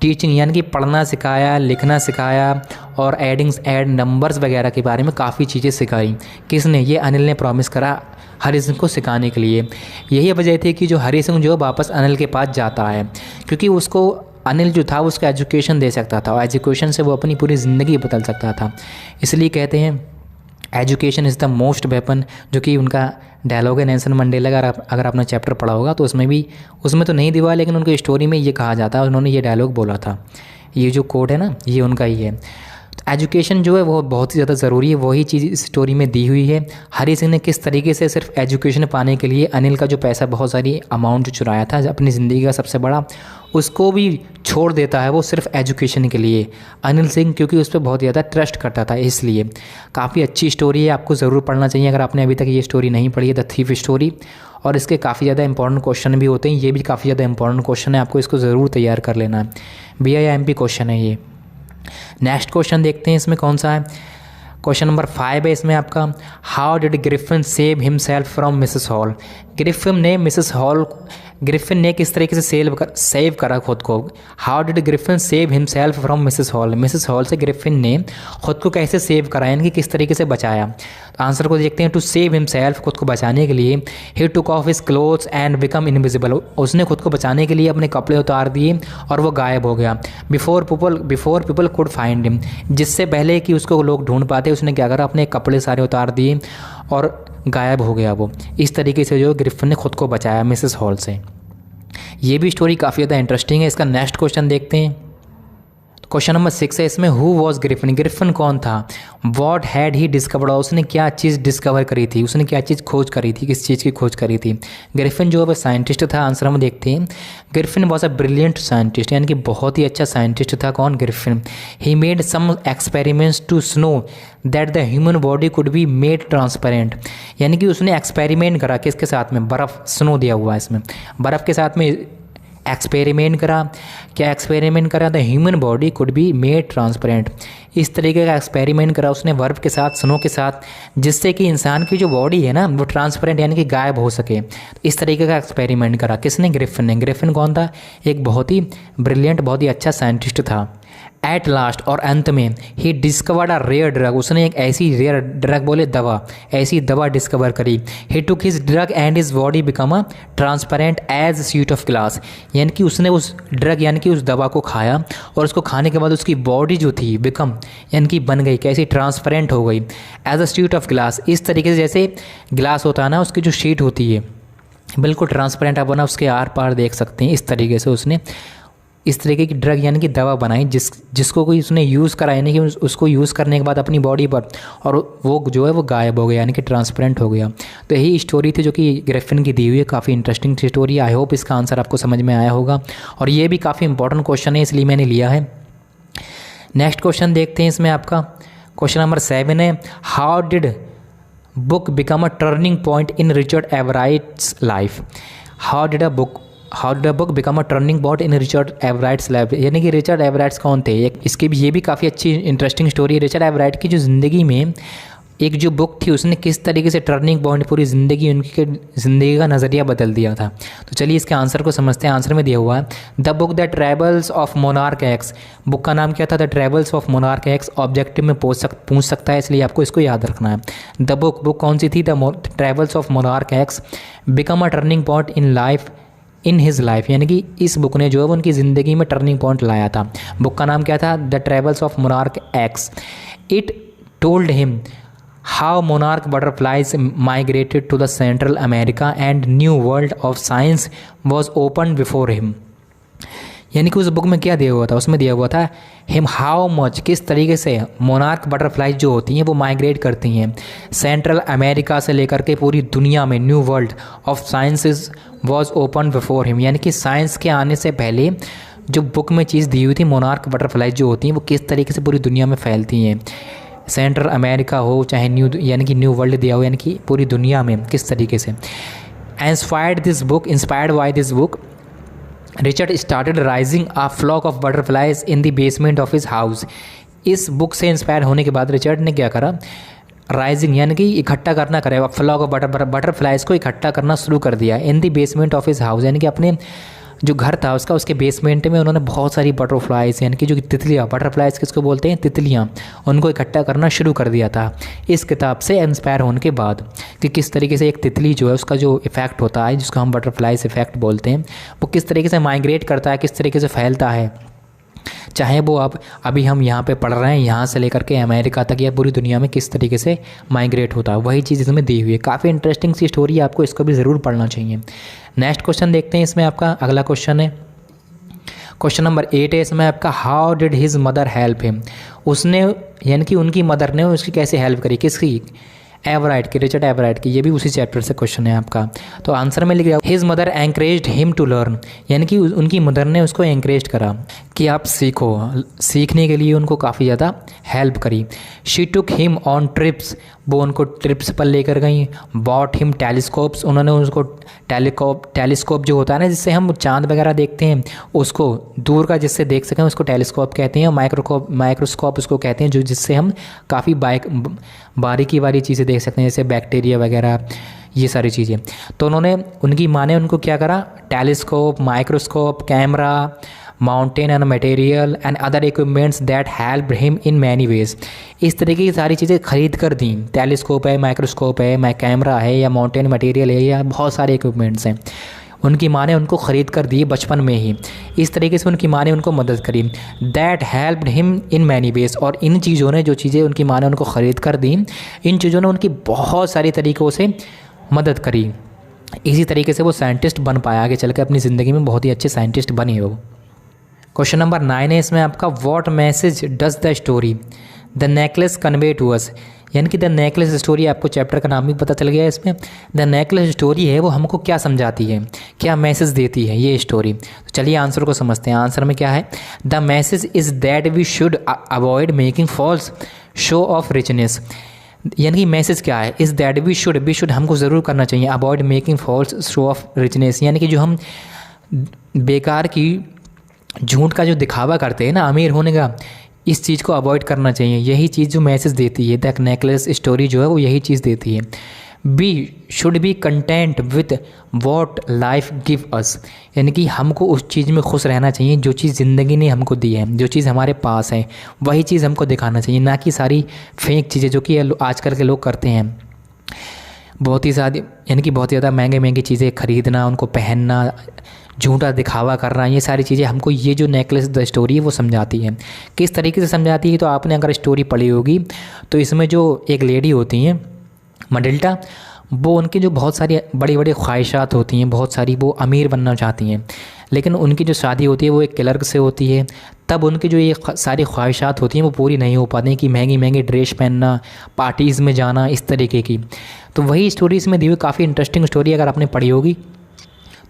टीचिंग यानी कि पढ़ना सिखाया, लिखना सिखाया, और ऐड नंबर्स वगैरह के बारे में काफ़ी चीज़ें सिखाई। किसने, ये अनिल ने प्रॉमिस करा हरी सिंह को सिखाने के लिए। यही वजह थी कि जो हरी सिंह जो वापस अनिल के पास जाता है, क्योंकि उसको अनिल जो था उसको एजुकेशन दे सकता था, और एजुकेशन से वो अपनी पूरी ज़िंदगी बदल सकता था। इसलिए कहते हैं education is the most weapon, जो कि उनका डायलॉग है नेल्सन मंडेला का। अगर आपने चैप्टर पढ़ा होगा तो उसमें तो नहीं दिया, लेकिन उनकी स्टोरी में ये कहा जाता है, उन्होंने ये डायलॉग बोला था, ये जो कोट है ना ये उनका ही है। एजुकेशन जो है वो बहुत ही ज़्यादा ज़रूरी है, वही चीज़ इस स्टोरी में दी हुई है। हरी सिंह ने किस तरीके से सिर्फ एजुकेशन पाने के लिए अनिल का जो पैसा बहुत सारी अमाउंट जो चुराया था अपनी ज़िंदगी का सबसे बड़ा, उसको भी छोड़ देता है वो सिर्फ एजुकेशन के लिए। अनिल सिंह क्योंकि उस पर बहुत ज़्यादा ट्रस्ट करता था, इसलिए काफ़ी अच्छी स्टोरी है, आपको ज़रूर पढ़ना चाहिए अगर आपने अभी तक ये स्टोरी नहीं पढ़ी है, द थीफ स्टोरी। और इसके काफ़ी ज़्यादा इंपॉर्टेंट क्वेश्चन भी होते हैं, ये भी काफ़ी ज़्यादा इंपॉर्टेंट क्वेश्चन है, आपको इसको ज़रूर तैयार कर लेना है। BIMP क्वेश्चन है ये। नेक्स्ट क्वेश्चन देखते हैं इसमें कौन सा है। क्वेश्चन नंबर 5 है इसमें आपका, how did Griffin save himself from Mrs hall. Griffin ने किस तरीके से सेव करा खुद को। How did Griffin save himself from Mrs hall. Mrs hall से ग्रिफिन ने खुद को कैसे सेव करा, यानी कि किस तरीके से बचाया। तो आंसर को देखते हैं। टू सेव हिमसेल्फ, खुद को बचाने के लिए, he took off his clothes and become invisible. उसने खुद को बचाने के लिए अपने कपड़े उतार दिए और वो गायब हो गया। Before people could find him, जिससे पहले कि उसको लोग ढूंढ पाते उसने क्या करा, अपने कपड़े सारे उतार दिए और गायब हो गया वो। इस तरीके से जो ग्रिफिन ने खुद को बचाया मिसेस हॉल से। ये भी स्टोरी काफ़ी ज़्यादा इंटरेस्टिंग है। इसका नेक्स्ट क्वेश्चन देखते हैं। क्वेश्चन नंबर 6 है इसमें, हु वॉज ग्रिफिन। ग्रिफिन कौन था। वॉट हैड ही डिस्कवर्ड, उसने क्या चीज़ डिस्कवर करी थी, उसने क्या चीज़ खोज करी थी, किस चीज़ की खोज करी थी। ग्रिफिन जो है वो साइंटिस्ट था। आंसर हम देखते हैं। Griffin was a brilliant scientist, यानी कि बहुत ही अच्छा साइंटिस्ट था। कौन, Griffin. He made some experiments to show that the human body could be made transparent, यानी कि उसने एक्सपेरिमेंट करा किसके साथ में, बर्फ़, स्नो दिया हुआ है इसमें, बर्फ़ के साथ में एक्सपेरिमेंट करा। क्या एक्सपेरिमेंट करा, the human body could be made transparent. इस तरीके का एक्सपेरिमेंट करा उसने बर्फ़ के साथ, स्नो के साथ, जिससे कि इंसान की जो बॉडी है ना वो ट्रांसपेरेंट यानी कि गायब हो सके। इस तरीके का एक्सपेरिमेंट करा किसने, ग्रिफिन ने। ग्रिफिन कौन था, एक बहुत ही ब्रिलियंट, बहुत ही अच्छा साइंटिस्ट था। एट लास्ट, और अंत में, he discovered a rare drug, उसने एक ऐसी रेयर ड्रग, बोले दवा, ऐसी दवा डिस्कवर करी। He took his drug and his body become a transparent as sheet of glass, यानी कि उसने उस ड्रग यानी कि उस दवा को खाया और उसको खाने के बाद उसकी बॉडी जो थी बिकम यानी कि बन गई, कैसी, ट्रांसपेरेंट हो गई, as a sheet of glass. इस तरीके से जैसे ग्लास होता है ना, उसकी जो शीट होती है बिल्कुल ट्रांसपेरेंट, आप बना उसके आर पार देख सकते हैं। इस तरीके से उसने इस तरीके की ड्रग यानी कि दवा बनाई जिसको कोई उसने यूज़ करा, यानी कि उसको यूज़ करने के बाद अपनी बॉडी पर, और वो जो है वो गायब हो गया, यानी कि ट्रांसपेरेंट हो गया। तो यही स्टोरी थी जो कि ग्रिफिन की दी हुई है, काफ़ी इंटरेस्टिंग स्टोरी है। आई होप इसका आंसर आपको समझ में आया होगा, और ये भी काफ़ी इंपॉर्टेंट क्वेश्चन है इसलिए मैंने लिया है। नेक्स्ट क्वेश्चन देखते हैं इसमें आपका। क्वेश्चन नंबर 7 है, how did book become a turning point in Richard Ebright's life. How did a book become a turning point in Richard Ebright's life, यानी कि रिचर्ड एवराइट्स कौन थे। इसकी भी ये भी काफ़ी अच्छी इंटरेस्टिंग स्टोरी है। रिचर्ड एवराइट की जो ज़िंदगी में एक जो बुक थी उसने किस तरीके से टर्निंग पॉइंट, पूरी ज़िंदगी, उनकी ज़िंदगी का नज़रिया बदल दिया था। तो चलिए इसके आंसर को समझते हैं। आंसर में दिया हुआ है, the book the travels of monarch x. Book का नाम क्या था, the travels of monarch x. Objective में पूछ सकता है, इसलिए आपको इसको याद रखना है। द बुक कौन सी थी, the travels of monarch x become a turning point in his life, यानी कि इस बुक ने जो है वो उनकी ज़िंदगी में टर्निंग पॉइंट लाया था। बुक का नाम क्या था, the travels of monarch X. It told him how monarch butterflies migrated to the central America and new world of science was open before him, यानी कि उस बुक में क्या दिया हुआ था, उसमें दिया हुआ था हिम हाउ मच, किस तरीके से मोनार्क बटरफ्लाइज जो होती हैं वो माइग्रेट करती हैं सेंट्रल अमेरिका से लेकर के पूरी दुनिया में। New world of sciences was open before him, यानी कि साइंस के आने से पहले जो बुक में चीज़ दी हुई थी, मोनार्क बटरफ्लाइज जो होती हैं वो किस तरीके से पूरी दुनिया में फैलती हैं, सेंट्रल अमेरिका हो चाहे न्यू, यानी कि न्यू वर्ल्ड दिया हो, यानी कि पूरी दुनिया में किस तरीके से। Inspired by this book Richard started raising a flock of butterflies in the basement of his house. इस बुक से इंस्पायर होने के बाद रिचर्ड ने क्या करा, राइजिंग यानी कि इकट्ठा करना करेगा, फ्लॉक ऑफ बटरफ्लाइज को इकट्ठा करना शुरू कर दिया इन the basement of his house, यानी कि अपने जो घर था उसका, उसके बेसमेंट में उन्होंने बहुत सारी बटरफ्लाइज यानी कि जो तितलियाँ, बटरफ्लाइज किसको बोलते हैं, तितलियाँ, उनको इकट्ठा करना शुरू कर दिया था इस किताब से इंस्पायर होने के बाद, कि किस तरीके से एक तितली जो है उसका जो इफ़ेक्ट होता है जिसको हम बटरफ्लाइज इफ़ेक्ट बोलते हैं, वो किस तरीके से माइग्रेट करता है, किस तरीके से फैलता है, चाहे वो अब अभी हम यहाँ पे पढ़ रहे हैं, यहाँ से लेकर के अमेरिका तक या पूरी दुनिया में किस तरीके से माइग्रेट होता है, वही चीज़ इसमें दी हुई है। काफ़ी इंटरेस्टिंग सी स्टोरी है, आपको इसको भी ज़रूर पढ़ना चाहिए। नेक्स्ट क्वेश्चन देखते हैं इसमें आपका। अगला क्वेश्चन है क्वेश्चन नंबर 8 है इसमें आपका, how did his mother help him. उसने यानी कि उनकी मदर ने उसकी कैसे हेल्प करी, किसकी, एवराइट की, रिचर्ड एवराइट की। ये भी उसी चैप्टर से क्वेश्चन है आपका। तो आंसर में लिख दिया, his mother encouraged him to learn, यानी कि उनकी मदर ने उसको एंकरेज करा कि आप सीखो, सीखने के लिए उनको काफ़ी ज़्यादा हेल्प करी। She took him on trips, वो उनको ट्रिप्स पर लेकर गई। बॉट हिम टेलीस्कोप्स, उन्होंने उसको टेलीस्कोप जो होता है ना जिससे हम चांद वगैरह देखते हैं, उसको दूर का जिससे देख सकें उसको टेलीस्कोप कहते हैं। माइक्रोस्कोप उसको कहते हैं जो जिससे हम काफ़ी बारीकी वाली चीज़ें देख सकते हैं, जैसे बैक्टीरिया वगैरह, ये सारी चीज़ें। तो उनकी माँ ने उनको क्या करा, telescope, microscope, camera, mountain and material and other equipments that help him in many ways. इस तरीके की सारी चीज़ें खरीद कर दी। टेलीस्कोप है, माइक्रोस्कोप है, कैमरा है, या माउंटेन मटेरियल है, या बहुत सारे इक्विपमेंट्स हैं, उनकी माँ ने उनको ख़रीद कर दिए बचपन में ही। इस तरीके से उनकी माँ ने उनको मदद करी। That helped him in many ways, और इन चीज़ों ने, जो चीज़ें उनकी माँ ने उनको ख़रीद कर दी, इन चीज़ों ने उनकी बहुत सारी तरीक़ों से मदद करी। इसी तरीके से वो साइंटिस्ट बन पाया, आगे चल के अपनी ज़िंदगी में बहुत ही अच्छे साइंटिस्ट बने वो। क्वेश्चन नंबर 9 है इसमें आपका, what message does the story the necklace convey to us, यानी कि द नेकलेस स्टोरी, आपको चैप्टर का नाम भी पता चल गया है इसमें। द नेकलेस स्टोरी है वो हमको क्या समझाती है, क्या मैसेज देती है ये स्टोरी। तो चलिए आंसर को समझते हैं। आंसर में क्या है, the message is that we should avoid making false show of richness, यानी कि मैसेज क्या है, इज़ दैट वी शुड हमको ज़रूर करना चाहिए avoid making false show of richness, यानी कि जो हम बेकार की झूठ का जो दिखावा करते हैं ना अमीर होने का, इस चीज़ को अवॉइड करना चाहिए। यही चीज़ जो मैसेज देती है द नेकलेस स्टोरी जो है वो यही चीज़ देती है। We should be content with what life give us, यानी कि हमको उस चीज़ में खुश रहना चाहिए जो चीज़ ज़िंदगी ने हमको दी है, जो चीज़ हमारे पास है वही चीज़ हमको दिखाना चाहिए, ना कि सारी फेक चीज़ें जो कि आजकल के लोग करते हैं। बहुत ही यानी कि बहुत ज़्यादा महंगी चीज़ें खरीदना, उनको पहनना, झूठा दिखावा करना, ये सारी चीज़ें हमको ये जो नेकलेस द स्टोरी है वो समझाती है। किस तरीके से समझाती है, तो आपने अगर स्टोरी पढ़ी होगी तो इसमें जो एक लेडी होती हैं मटिल्डा, वो उनकी जो बहुत सारी बड़ी बड़ी ख्वाहिशात होती हैं, बहुत सारी वो अमीर बनना चाहती हैं, लेकिन उनकी जो शादी होती है वो एक क्लर्क से होती है। तब उनकी जो ये सारी ख्वाहिशात होती हैं वो पूरी नहीं हो पाती कि महंगी ड्रेस पहनना, पार्टीज़ में जाना, इस तरीके की। तो वही स्टोरी इसमें दी हुई, काफ़ी इंटरेस्टिंग स्टोरी अगर आपने पढ़ी होगी।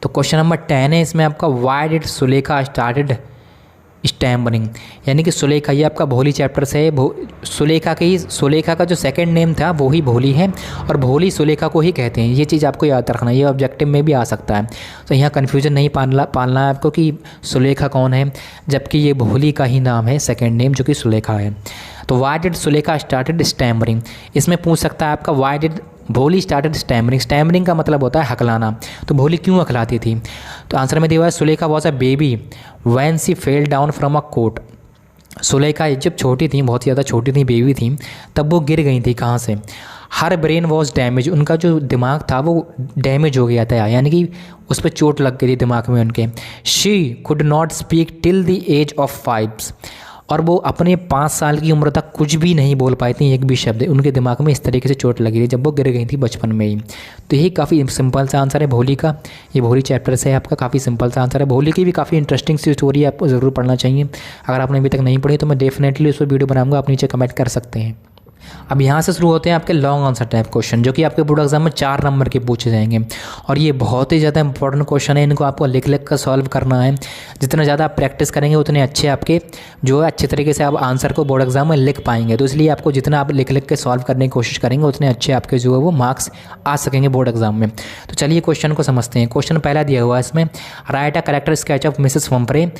तो क्वेश्चन नंबर 10 है इसमें आपका, व्हाई डिड सुलेखा स्टार्टेड स्टैम्परिंग, यानी कि सुलेखा, ये आपका भोली चैप्टर से है। सुलेखा का जो सेकंड नेम था वो ही भोली है, और भोली सुलेखा को ही कहते हैं। ये चीज़ आपको याद रखना, ये ऑब्जेक्टिव में भी आ सकता है। तो यहाँ कन्फ्यूजन नहीं पालना है आपको कि सुलेखा कौन है, जबकि ये भोली का ही नाम है सेकेंड नेम जो कि सुलेखा है। तो व्हाई डिड सुलेखा स्टार्टेड स्टैम्परिंग, इसमें पूछ सकता है आपका, व्हाई डिड भोली स्टार्टेड स्टैमरिंग। स्टैमरिंग का मतलब होता है हकलाना, तो भोली क्यों हकलाती थी। तो आंसर में दिया हुआ है, Sulekha was a baby when she fell down from a cot. सुलेखा जब छोटी थी, बहुत ज़्यादा छोटी थी, बेबी थी, तब वो गिर गई थी। कहाँ से, हर ब्रेन वॉज डैमेज, उनका जो दिमाग था वो डैमेज हो गया था, यानी कि उस पर चोट लग गई थी दिमाग में उनके। She could not speak till the age of 5, और वो अपने 5 साल की उम्र तक कुछ भी नहीं बोल पाई थी, एक भी शब्द। उनके दिमाग में इस तरीके से चोट लगी थी जब वो गिर गई थी बचपन में ही। तो यही काफ़ी सिंपल सा आंसर है भोली का। ये भोली चैप्टर से है आपका, काफ़ी सिंपल सा आंसर है। भोली की भी काफ़ी इंटरेस्टिंग सी स्टोरी है, आपको ज़रूर पढ़ना चाहिए। अगर आपने अभी तक नहीं पढ़ी तो मैं डेफिनेटली उस पर वीडियो बनाऊंगा, आप नीचे कमेंट कर सकते हैं। अब यहाँ से शुरू होते हैं आपके लॉन्ग आंसर टाइप क्वेश्चन, जो कि आपके बोर्ड एग्जाम में 4 नंबर के पूछे जाएंगे। और ये बहुत ही ज़्यादा इंपॉर्टेंट क्वेश्चन है, इनको आपको लिख कर सॉल्व करना है। जितना ज़्यादा आप प्रैक्टिस करेंगे उतने अच्छे आपके जो है अच्छे तरीके से आप आंसर को बोर्ड एग्जाम में लिख पाएंगे। तो इसलिए आपको जितना आप लिख के सॉल्व करने की कोशिश करेंगे उतने अच्छे आपके जो है वो मार्क्स आ सकेंगे बोर्ड एग्जाम में। तो चलिए क्वेश्चन को समझते हैं। क्वेश्चन पहला दिया हुआ है इसमें, write a character sketch of Mrs Pumphrey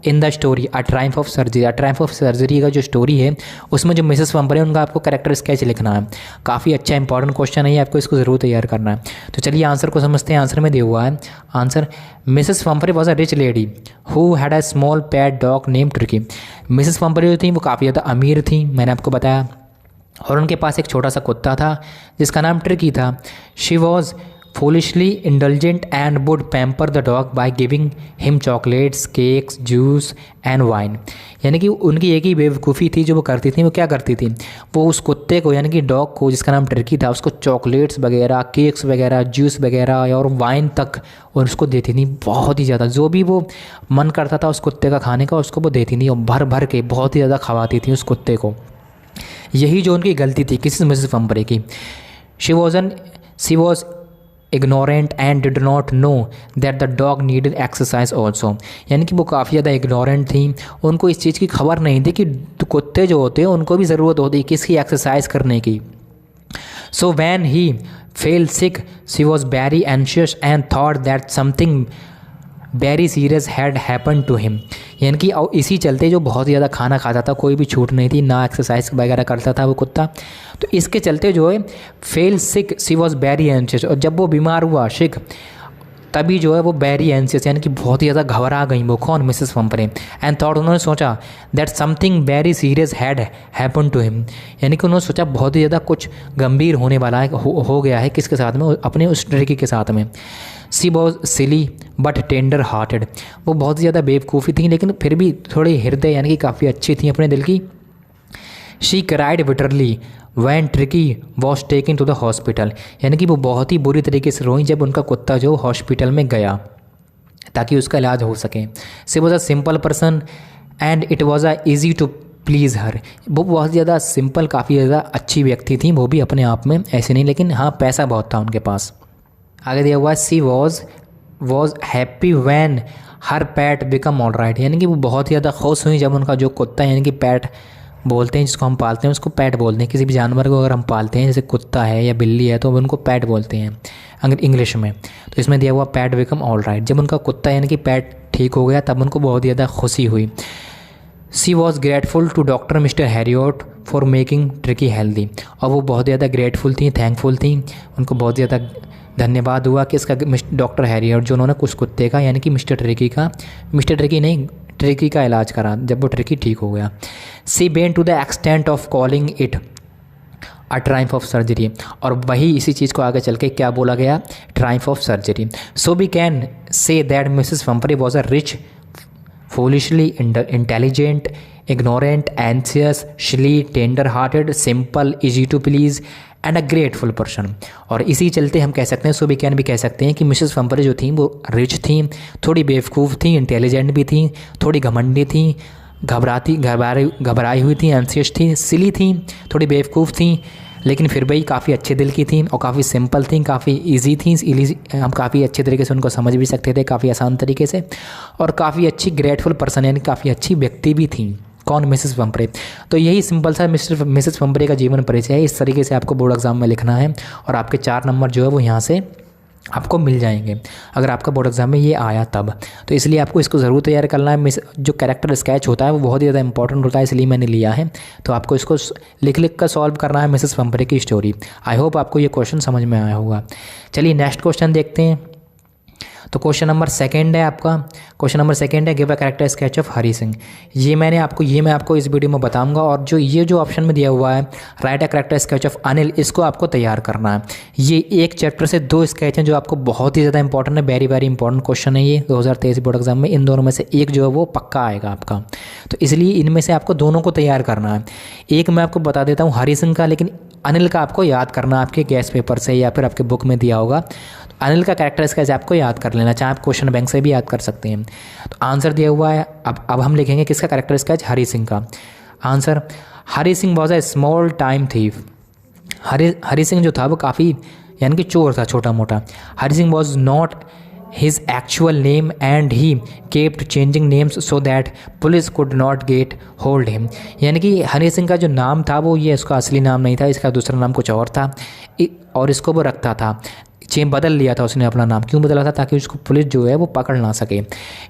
in the story a triumph of surgery. A triumph of surgery का जो स्टोरी है उसमें जो मिसेस वम्परे है उनका आपको कैरेक्टर स्केच लिखना है। काफ़ी अच्छा इंपॉर्टेंट क्वेश्चन है ये, आपको इसको ज़रूर तैयार करना है। तो चलिए आंसर को समझते हैं। आंसर में दिया हुआ है answer, Mrs Pumphrey was a rich lady who had a small pet dog name Turkey. Mrs Pumphrey जो थी वो काफ़ी ज़्यादा अमीर थी, मैंने आपको बताया, और उनके पास एक छोटा सा कुत्ता था जिसका नाम टर्की था। She was foolishly indulgent and would pamper the dog by giving him chocolates, cakes, juice and wine। यानी कि उनकी एक ही बेवकूफ़ी थी जो वो करती थी। वो क्या करती थी, वो उस कुत्ते को यानी कि डॉग को जिसका नाम टर्की था उसको चॉकलेट्स वगैरह, केक्स वगैरह, जूस वगैरह और वाइन तक और उसको देती थी बहुत ही ज़्यादा। जो भी वो मन करता था उस कुत्ते का खाने का उसको वो देती थी और भर भर के बहुत ही ज़्यादा खवाती थी उस कुत्ते को। यही जो उनकी गलती थी किसी मिसेस पंपरे की। She was ignorant and did not know that the dog needed exercise also। यानी कि वो काफ़ी ज़्यादा इग्नोरेंट थी, उनको इस चीज़ की खबर नहीं थी कि कुत्ते जो होते हैं उनको भी ज़रूरत होती है किसकी, एक्सरसाइज करने की। So when he fell sick she was very anxious and thought that something very serious had happened to him। यानी कि इसी चलते जो बहुत ज़्यादा खाना खाता था, कोई भी छूट नहीं थी, ना एक्सरसाइज वगैरह करता था वो कुत्ता, तो इसके चलते जो है fell sick she was very anxious. और जब वो बीमार हुआ सिक तभी जो है वो वेरी एंशियस यानी कि बहुत ही ज़्यादा घबरा गई वो। कौन, मिसेस पंपरे। एंड थॉट, उन्होंने सोचा that something very serious had happen to him. यानी कि उन्होंने सोचा बहुत ही ज़्यादा कुछ गंभीर होने वाला है, हो गया है किसके साथ में, अपने उस टर्की के साथ में। She was silly but tender hearted. वो बहुत ही ज़्यादा बेवकूफ़ी थी लेकिन फिर भी थोड़ी हृदय यानी कि काफ़ी अच्छी थी अपने दिल की। She cried bitterly when Tricki was taken to the hospital. यानी कि वो बहुत ही बुरी तरीके से रोई जब उनका कुत्ता जो हॉस्पिटल में गया ताकि उसका इलाज हो सके। She was a simple person and it was a easy to please her. वो बहुत ज़्यादा सिंपल, काफ़ी ज़्यादा अच्छी व्यक्ति थी वो भी अपने आप में, ऐसे नहीं, लेकिन हाँ पैसा बहुत था उनके पास। आगे दिया हुआ she was happy when her pet become all right. यानी कि वो बहुत ही ज़्यादा खुश हुई जब उनका जो कुत्ता यानी कि पैट बोलते हैं जिसको हम पालते हैं उसको पैट बोलते हैं। किसी भी जानवर को अगर हम पालते हैं जैसे कुत्ता है या बिल्ली है तो उनको पैट बोलते हैं अगर इंग्लिश में। तो इसमें दिया हुआ पैट बिकम ऑल राइट। जब उनका कुत्ता यानी कि पैट ठीक हो गया तब उनको बहुत ज़्यादा खुशी हुई। She was grateful to doctor Mr Herriot for making Tricki healthy. और वो बहुत ज़्यादा ग्रेटफुल थी, थैंकफुल थी, उनको बहुत ज़्यादा धन्यवाद हुआ कि इसका डॉक्टर हैरियट जो उन्होंने कुछ कुत्ते का यानी कि मिस्टर ट्रिकी का इलाज करा जब वो ट्रिकी ठीक हो गया। सी बेन to the extent of calling it a triumph of surgery. और वही इसी चीज़ को आगे चल के क्या बोला गया, triumph of surgery. So we can say that Mrs Pumphrey was a rich, foolishly intelligent, ignorant, anxious, silly, tender-hearted, simple, easy to please and a grateful person. और इसी चलते हम कह सकते हैं, सो वी कैन भी कह सकते हैं कि मिसेस पंपरे जो थी वो रिच थी, थोड़ी बेवकूफ़ थी, इंटेलिजेंट भी थी, थोड़ी घमंडी थी, घबराई हुई थी, एंशियस थी, सिली थी, थोड़ी बेवकूफ़ थी, लेकिन फिर भी काफ़ी अच्छे दिल की थी और काफ़ी सिंपल थी, काफ़ी इजी थी। हम काफ़ी अच्छे तरीके से उनको समझ भी सकते थे, काफ़ी आसान तरीके से, और काफ़ी अच्छी ग्रेटफुल पर्सन यानी काफ़ी अच्छी व्यक्ति भी थी। कौन, मिसेस पंपरे। तो यही सिंपल सा मिसेस पंपरे का जीवन परिचय है। इस तरीके से आपको बोर्ड एग्जाम में लिखना है और आपके 4 नंबर जो है वो यहाँ से आपको मिल जाएंगे अगर आपका बोर्ड एग्जाम में ये आया तब। तो इसलिए आपको इसको ज़रूर तैयार करना है। जो कैरेक्टर स्केच होता है वो बहुत ही ज़्यादा इंपॉर्टेंट होता है, इसलिए मैंने लिया है। तो आपको इसको लिख कर सॉल्व करना है मिसेस पंपरे की स्टोरी। आई होप आपको ये क्वेश्चन समझ में आया होगा। चलिए नेक्स्ट क्वेश्चन देखते हैं। तो क्वेश्चन नंबर 2 है आपका। क्वेश्चन नंबर 2 है give a character sketch of Hari Singh. ये मैं आपको इस वीडियो में बताऊंगा। और जो ऑप्शन में दिया हुआ है right a character sketch of Anil, इसको आपको तैयार करना है। ये एक चैप्टर से 2 स्केच हैं जो आपको बहुत ही ज़्यादा इंपॉर्टेंट है। वेरी वेरी इंपॉर्टेंट क्वेश्चन है ये 2023 बोर्ड एग्जाम में। इन दोनों में से एक जो है वो पक्का आएगा आपका, तो इसलिए इनमें से आपको दोनों को तैयार करना है। एक मैं आपको बता देता हूँ हरी सिंह का, लेकिन अनिल का आपको याद करना है आपके गैस पेपर से या फिर आपके बुक में दिया होगा। अनिल का कैरेक्टर स्केच आपको याद कर लेना, चाहे आप क्वेश्चन बैंक से भी याद कर सकते हैं। तो आंसर दिया हुआ है। अब हम लिखेंगे किसका कैरेक्टर स्केच, हरी सिंह का। Answer, Hari Singh was a small time thief. Hari Singh जो था वो काफ़ी यानी कि चोर था, छोटा मोटा। Hari Singh was not his actual name and he kept changing names so that police could not get hold him. यानी कि हरी सिंह का जो नाम था वो ये इसका असली नाम नहीं था, इसका दूसरा नाम कुछ और था और इसको वो रखता था, बदल लिया था उसने अपना नाम। क्यों बदला था? ताकि उसको पुलिस जो है वो पकड़ ना सके।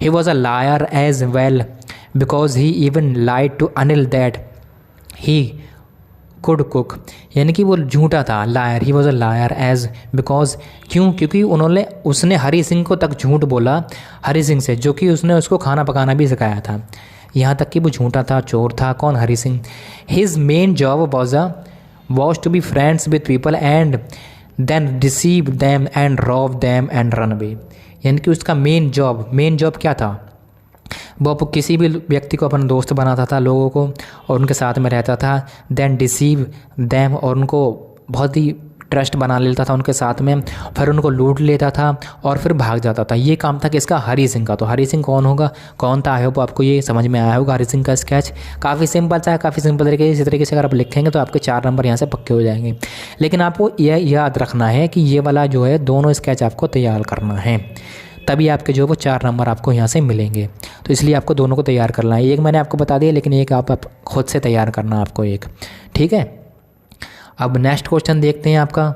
He was a liar as well because he even lied to Anil that he could cook. यानी कि वो झूठा था, liar. He was a liar as because, क्योंकि उसने हरी सिंह को तक झूठ बोला, हरी सिंह से, जो कि उसने उसको खाना पकाना भी सिखाया था। यहाँ तक कि वो झूठा था, चोर था। कौन? Hari Singh. His main job was to be friends with people and then deceive them and rob them and run away. यानी कि उसका मेन जॉब क्या था, वो किसी भी व्यक्ति को अपना दोस्त बनाता था, लोगों को, और उनके साथ में रहता था। देन डिसीव दैम, और उनको बहुत ही ट्रस्ट बना लेता था उनके साथ में, फिर उनको लूट लेता था और फिर भाग जाता था। ये काम था किसका, हरी सिंह का। तो हरी सिंह कौन था, आई होप आपको ये समझ में आया होगा। हरी सिंह का स्केच काफ़ी सिंपल था, काफ़ी सिंपल तरीके से, इसी तरीके से अगर आप लिखेंगे तो आपके 4 नंबर यहाँ से पक्के हो जाएंगे। लेकिन आपको यह याद रखना है कि ये वाला जो है दोनों स्केच आपको तैयार करना है, तभी आपके जो वो 4 नंबर आपको यहाँ से मिलेंगे। तो इसलिए आपको दोनों को तैयार करना है। एक मैंने आपको बता दिया, लेकिन एक आप खुद से तैयार करना आपको एक, ठीक है। अब नेक्स्ट क्वेश्चन देखते हैं आपका।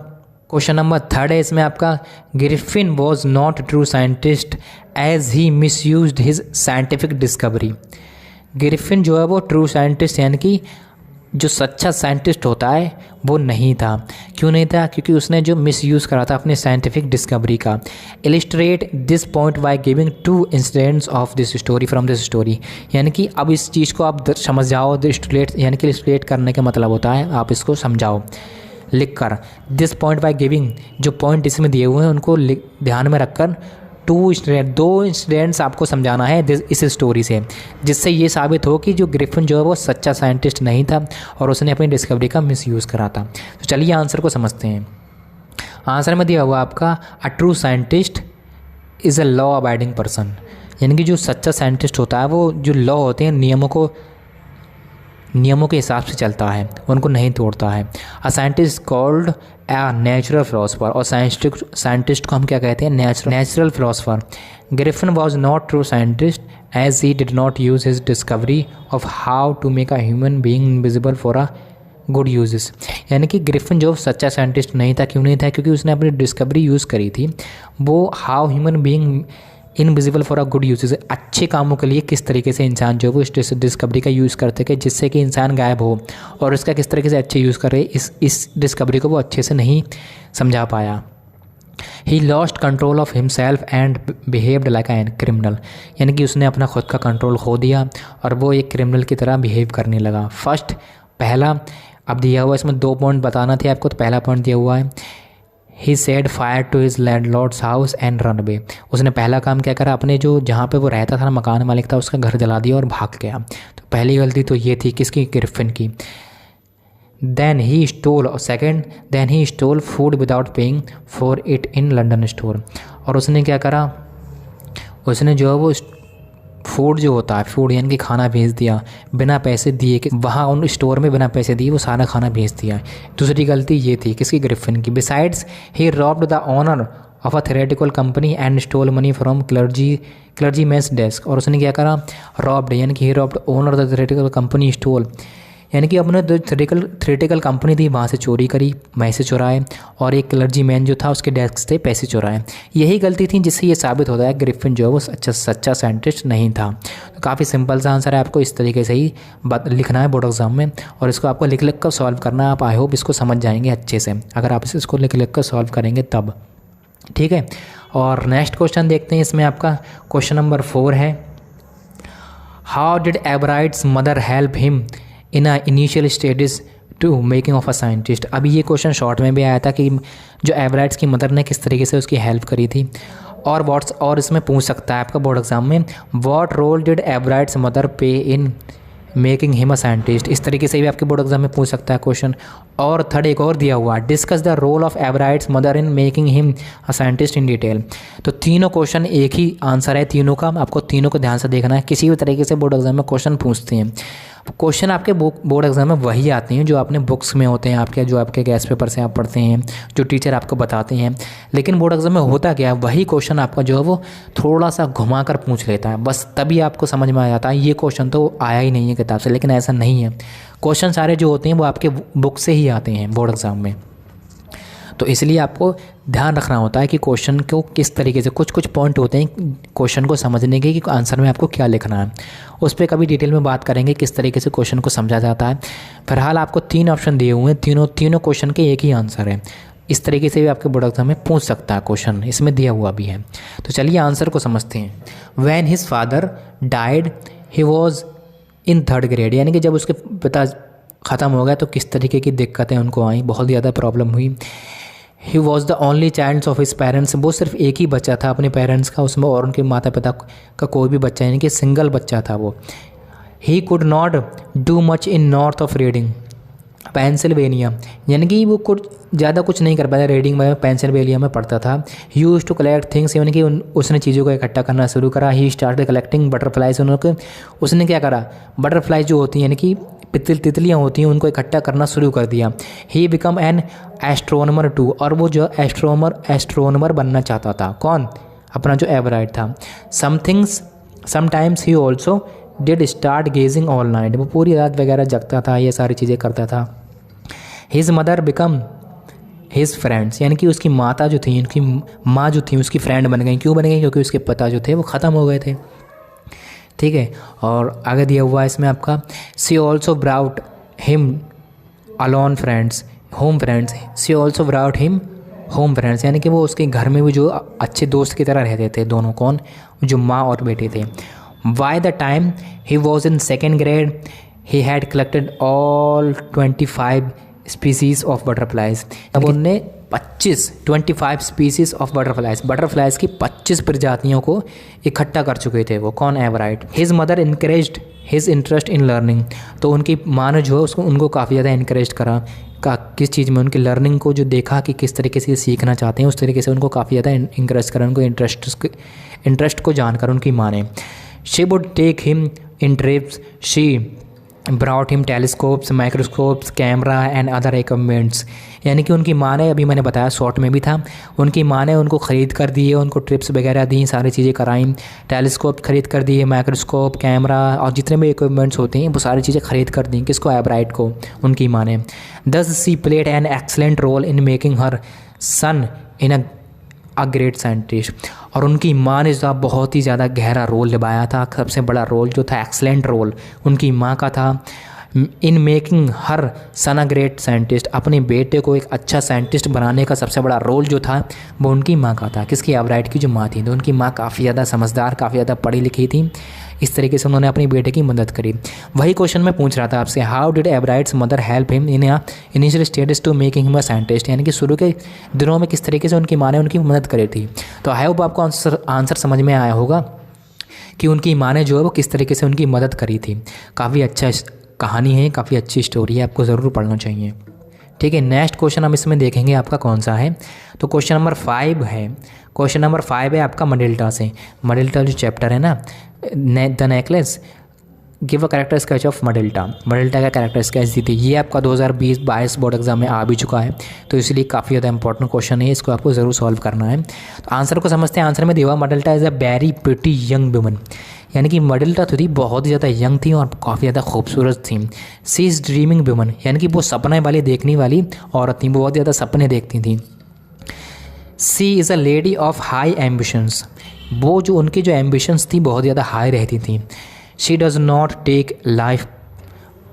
क्वेश्चन नंबर 3 है इसमें आपका, Griffin was not true scientist as he misused his scientific discovery. Griffin जो है वो ट्रू साइंटिस्ट यानी कि जो सच्चा साइंटिस्ट होता है वो नहीं था। क्यों नहीं था, क्योंकि उसने जो मिसयूज़ करा था अपने साइंटिफिक डिस्कवरी का। Illustrate this point by giving 2 incidents of this story from this story. यानी कि अब इस चीज़ को आप समझ जाओ। इलिस्ट्रेट यानी कि इलिस्ट्रेट करने का मतलब होता है आप इसको समझाओ लिख कर। दिस पॉइंट बाय गिविंग, जो पॉइंट इसमें दिए हुए हैं उनको ध्यान में रखकर 2 इंसिडेंट्स आपको समझाना है इस स्टोरी से, जिससे ये साबित हो कि जो ग्रिफिन जो है वो सच्चा साइंटिस्ट नहीं था और उसने अपनी डिस्कवरी का मिसयूज़ करा था। तो चलिए आंसर को समझते हैं। आंसर में दिया हुआ आपका, a true scientist is a law abiding person. यानी कि जो सच्चा साइंटिस्ट होता है वो जो लॉ होते हैं, नियमों के हिसाब से चलता है, उनको नहीं तोड़ता है। A scientist called a natural philosopher, और साइंटिस्ट को हम क्या कहते हैं, natural philosopher. Griffin was not true scientist as he did not use his discovery of how to make a human being invisible for a good uses. यानी कि Griffin जो सच्चा साइंटिस्ट नहीं था, क्यों नहीं था, क्योंकि उसने अपनी डिस्कवरी यूज़ करी थी, वो how human being invisible for a good uses, अच्छे कामों के लिए किस तरीके से इंसान जो है वो इस डिस्कवरी का यूज़ करते हैं जिससे कि इंसान गायब हो, और उसका किस तरीके से अच्छे यूज़ कर रहे इस डिस्कवरी को वो अच्छे से नहीं समझा पाया। He lost control of himself and behaved like an criminal. यानी कि उसने अपना खुद का कंट्रोल खो दिया और वो एक क्रिमिनल की तरह बिहेव करने लगा। पहला अब दिया हुआ, इसमें 2 पॉइंट बताना थे आपको। तो पहला पॉइंट दिया हुआ है, he set fire to his landlord's house and run away. उसने पहला काम क्या करा, अपने जो जहाँ पे वो रहता था, मकान मालिक था, उसका घर जला दिया और भाग गया। तो पहली गलती तो ये थी किसकी, ग्रिफिन की। Then he stole food without paying for it in London store. और उसने क्या करा, उसने जो है वो फूड जो होता है, फूड यानी कि खाना भेज दिया बिना पैसे दिए, कि वहाँ उन स्टोर में बिना पैसे दिए वो सारा खाना भेज दिया। दूसरी गलती ये थी किसकी, ग्रिफिन की। Besides he robbed the owner of a theatrical company and stole money from clergyman's desk. और उसने क्या करा, रॉब्ड यानी कि he robbed owner of the theatrical company stole, यानी कि अपने जो थेरेटिकल कंपनी थी वहाँ से चोरी करी, पैसे चुराए, और एक क्लर्जी मैन जो था उसके डेस्क से पैसे चुराए। यही गलती थी जिससे ये साबित होता है ग्रिफिन जो है वो सच्चा साइंटिस्ट नहीं था। तो काफ़ी सिंपल सा आंसर है, आपको इस तरीके से ही लिखना है बोर्ड एग्जाम में, और इसको आपको लिख कर सॉल्व करना है। आप आई होप इसको समझ जाएंगे अच्छे से, अगर आप इसको लिख कर सॉल्व करेंगे तब, ठीक है। और नेक्स्ट क्वेश्चन देखते हैं। इसमें आपका क्वेश्चन नंबर 4 है, how did Ebright's mother help him in a initial stages to making of a scientist. अभी ये क्वेश्चन शॉर्ट में भी आया था कि जो एवराइट्स की मदर ने किस तरीके से उसकी हेल्प करी थी। और इसमें पूछ सकता है आपका बोर्ड एग्जाम में, what role did Ebright's mother पे इन मेकिंग हिम अ साइंटिस्ट। इस तरीके से भी आपके बोर्ड एग्जाम में पूछ सकता है क्वेश्चन। और थर्ड एक और दिया हुआ, discuss the role of Ebright's mother in making him a scientist in detail. तो तीनों क्वेश्चन एक ही आंसर है तीनों का, आपको तीनों को ध्यान से देखना है। किसी भी तरीके से बोर्ड एग्जाम में क्वेश्चन पूछते हैं, क्वेश्चन आपके बोर्ड एग्जाम में वही आते हैं जो आपने बुक्स में होते हैं, आपके जो आपके गैस पेपर से आप पढ़ते हैं, जो टीचर आपको बताते हैं। लेकिन बोर्ड एग्जाम में होता क्या है, वही क्वेश्चन आपका जो है वो थोड़ा सा घुमा कर पूछ लेता है, बस तभी आपको समझ में आ जाता है ये क्वेश्चन तो आया ही नहीं है किताब से। लेकिन ऐसा नहीं है, क्वेश्चन सारे जो होते हैं वो आपके बुक से ही आते हैं बोर्ड एग्जाम में। तो इसलिए आपको ध्यान रखना होता है कि क्वेश्चन को किस तरीके से, कुछ पॉइंट होते हैं क्वेश्चन को समझने के कि आंसर में आपको क्या लिखना है, उस पर कभी डिटेल में बात करेंगे किस तरीके से क्वेश्चन को समझा जाता है। फिलहाल आपको 3 ऑप्शन दिए हुए हैं, तीनों क्वेश्चन के एक ही आंसर है। इस तरीके से भी आपके बोर्ड एग्जाम में पूछ सकता है क्वेश्चन, इसमें दिया हुआ भी है। तो चलिए आंसर को समझते हैं। When his father died he was in 3rd grade, यानी कि जब उसके पिता ख़त्म हो गया तो किस तरीके की दिक्कतें उनको आई, बहुत ज़्यादा प्रॉब्लम हुई। He was the only child of his parents, वो सिर्फ एक ही बच्चा था अपने पेरेंट्स का उसमें, और उनके माता पिता का कोई भी बच्चा यानी कि सिंगल बच्चा था वो। He could not do much in north of reading Pennsylvania, यानी कि वो ज़्यादा कुछ नहीं कर पाया रीडिंग में, पेंसिल्वेनिया में पढ़ता था। He used to collect things, यानी कि उसने चीज़ों को इकट्ठा करना शुरू करा। ही स्टार्टेड कलेक्टिंग बटरफ्लाइज, उसने क्या करा, बटरफ्लाइज जो होती हैं यानी कि तितलियाँ होती हैं उनको इकट्ठा करना शुरू कर दिया। He became an astronomer too, और वो जो एस्ट्रोनमर बनना चाहता था। कौन? अपना जो एवराइट था। Sometimes he also did start gazing all night, वो पूरी रात वगैरह जगता था, ये सारी चीज़ें करता था। His mother become his friends, यानी कि उसकी माता जो थी, उनकी माँ जो थी उसकी फ्रेंड बन गई। क्यों बन गई? क्योंकि उसके पिता जो थे वो ख़त्म हो गए थे। ठीक है, और आगे दिया हुआ है इसमें आपका, she also brought him alone friends home friends, she also brought him home friends, यानी कि वो उसके घर में भी जो अच्छे दोस्त की तरह रहते थे दोनों। कौन? जो माँ और बेटे थे। By the time he was in second grade, he had collected all 25 species of butterflies. अब उनने 25 स्पीसीज ऑफ बटरफ्लाइज की 25 प्रजातियों को इकट्ठा कर चुके थे वो। कौन? Ebright. His mother encouraged his interest in learning, तो उनकी माँ ने जो है उनको काफ़ी ज़्यादा इनकरेज करा किस चीज़ में, उनकी लर्निंग को जो देखा कि किस तरीके से सीखना चाहते हैं, उस तरीके से उनको काफ़ी ज़्यादा इनकरेज करा, उनको इंटरेस्ट को जानकर उनकी माँ ने। She would take him in trips. She brought him telescopes, microscopes, camera and other equipments. यानी कि उनकी माँ ने, अभी मैंने बताया शॉर्ट में भी था, उनकी माँ ने उनको ख़रीद कर दिए, उनको ट्रिप्स वगैरह दी, सारी चीज़ें कराई, टेलीस्कोप खरीद कर दिए, माइक्रोस्कोप, कैमरा और जितने भी इक्विपमेंट्स होते हैं वो सारी चीज़ें खरीद कर दी। किसको? एवराइट को, उनकी माँ ने। Thus she played an excellent role in making her son in a great scientist, और उनकी माँ ने जो बहुत ही ज़्यादा गहरा रोल निभाया था, सबसे बड़ा रोल जो था, एक्सलेंट रोल उनकी माँ का था। In making her son a great scientist, अपने बेटे को एक अच्छा साइंटिस्ट बनाने का सबसे बड़ा रोल जो था वो उनकी माँ का था। किसकी? एवराइट की जो माँ थी। तो उनकी माँ काफ़ी ज़्यादा समझदार, काफ़ी ज़्यादा पढ़ी लिखी थी, इस तरीके से उन्होंने अपने बेटे की मदद करी। वही क्वेश्चन मैं पूछ रहा था आपसे, how did Ebright's mother help him in initial stages to making him a scientist, यानी कि शुरू के दिनों में किस तरीके से उनकी माँ ने उनकी मदद करी थी। तो आई होप आपको आंसर समझ में आया होगा कि उनकी माँ ने जो है वो किस तरीके से उनकी मदद करी थी। काफ़ी अच्छा कहानी है, काफ़ी अच्छी स्टोरी है, आपको ज़रूर पढ़ना चाहिए। ठीक है, नेक्स्ट क्वेश्चन हम इसमें देखेंगे आपका कौन सा है। तो क्वेश्चन नंबर 5 है। क्वेश्चन नंबर 5 है आपका मडिल्टा से। मडिल्टा जो चैप्टर है ना, the necklace, give a character sketch of Matilda. Matilda का कैरेक्टर स्केच दी थी। ये आपका 2020-22 बोर्ड एग्जाम में आ भी चुका है, तो इसलिए काफ़ी ज़्यादा इंपॉर्टेंट क्वेश्चन है, इसको आपको ज़रूर सॉल्व करना है। तो आंसर को समझते हैं। आंसर में दिया हुआ, Matilda is a very pretty young woman, यानी कि मडिल्टा तो थी बहुत ही ज़्यादा यंग थी और काफ़ी ज़्यादा खूबसूरत थी। सी इज़ ड्रीमिंग वुमन, यानी कि वो सपने वाली, देखने वाली औरत थी, बहुत ज़्यादा सपने देखती थी। She is a lady of high ambitions, वो जो उनकी जो एम्बिशंस थी बहुत ज़्यादा हाई रहती थी। She does not take life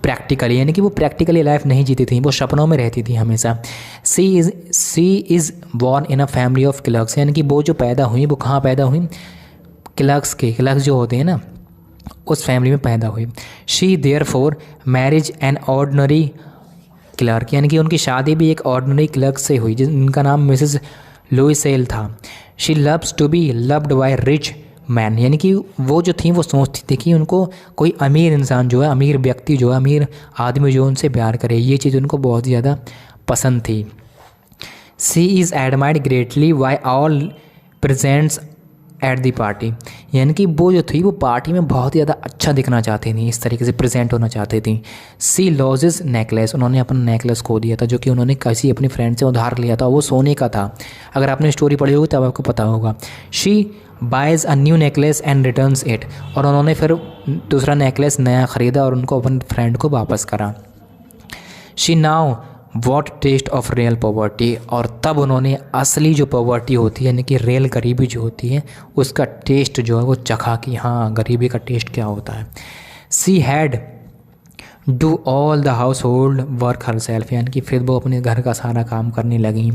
practically, यानी कि वो प्रैक्टिकली लाइफ नहीं जीती थी, वो सपनों में रहती थी हमेशा। She is born in a family of clerks, यानी कि वो जो पैदा हुई वो कहाँ पैदा हुई? क्लर्क्स जो होते हैं ना, उस फैमिली में पैदा हुई। She therefore marriage an ordinary clerk, यानी कि उनकी शादी भी एक ऑर्डनरी क्लर्क से हुई जिनका नाम मिसेस लुइसेल था। She loves to be loved by rich man, यानी कि वो जो थी वो सोचती थी कि उनको कोई अमीर इंसान जो है, अमीर व्यक्ति जो है, अमीर आदमी जो उनसे प्यार करे, ये चीज़ उनको बहुत ज़्यादा पसंद थी। She is admired greatly by all presents at the party, यानी कि वो जो थी वो पार्टी में बहुत ज़्यादा अच्छा दिखना चाहती थी, इस तरीके से प्रेजेंट होना चाहती थी। सी लॉजेस नेकलेस, उन्होंने अपना नेकलेस खो दिया था जो कि उन्होंने किसी अपनी फ्रेंड से उधार लिया था, वो सोने का था। अगर आपने स्टोरी पढ़ी होगी तब आपको पता होगा। She buys a new necklace and returns it, और उन्होंने फिर दूसरा नेकलेस नया ख़रीदा और उनको अपने फ्रेंड को वापस करा। She now what taste of real poverty, और तब उन्होंने असली जो पॉवर्टी होती है, यानी कि रियल गरीबी जो होती है, उसका टेस्ट जो है वो चखा कि हाँ गरीबी का टेस्ट क्या होता है। She had do all the house hold work her self, यानी कि फिर वो अपने घर का सारा काम करने लगी।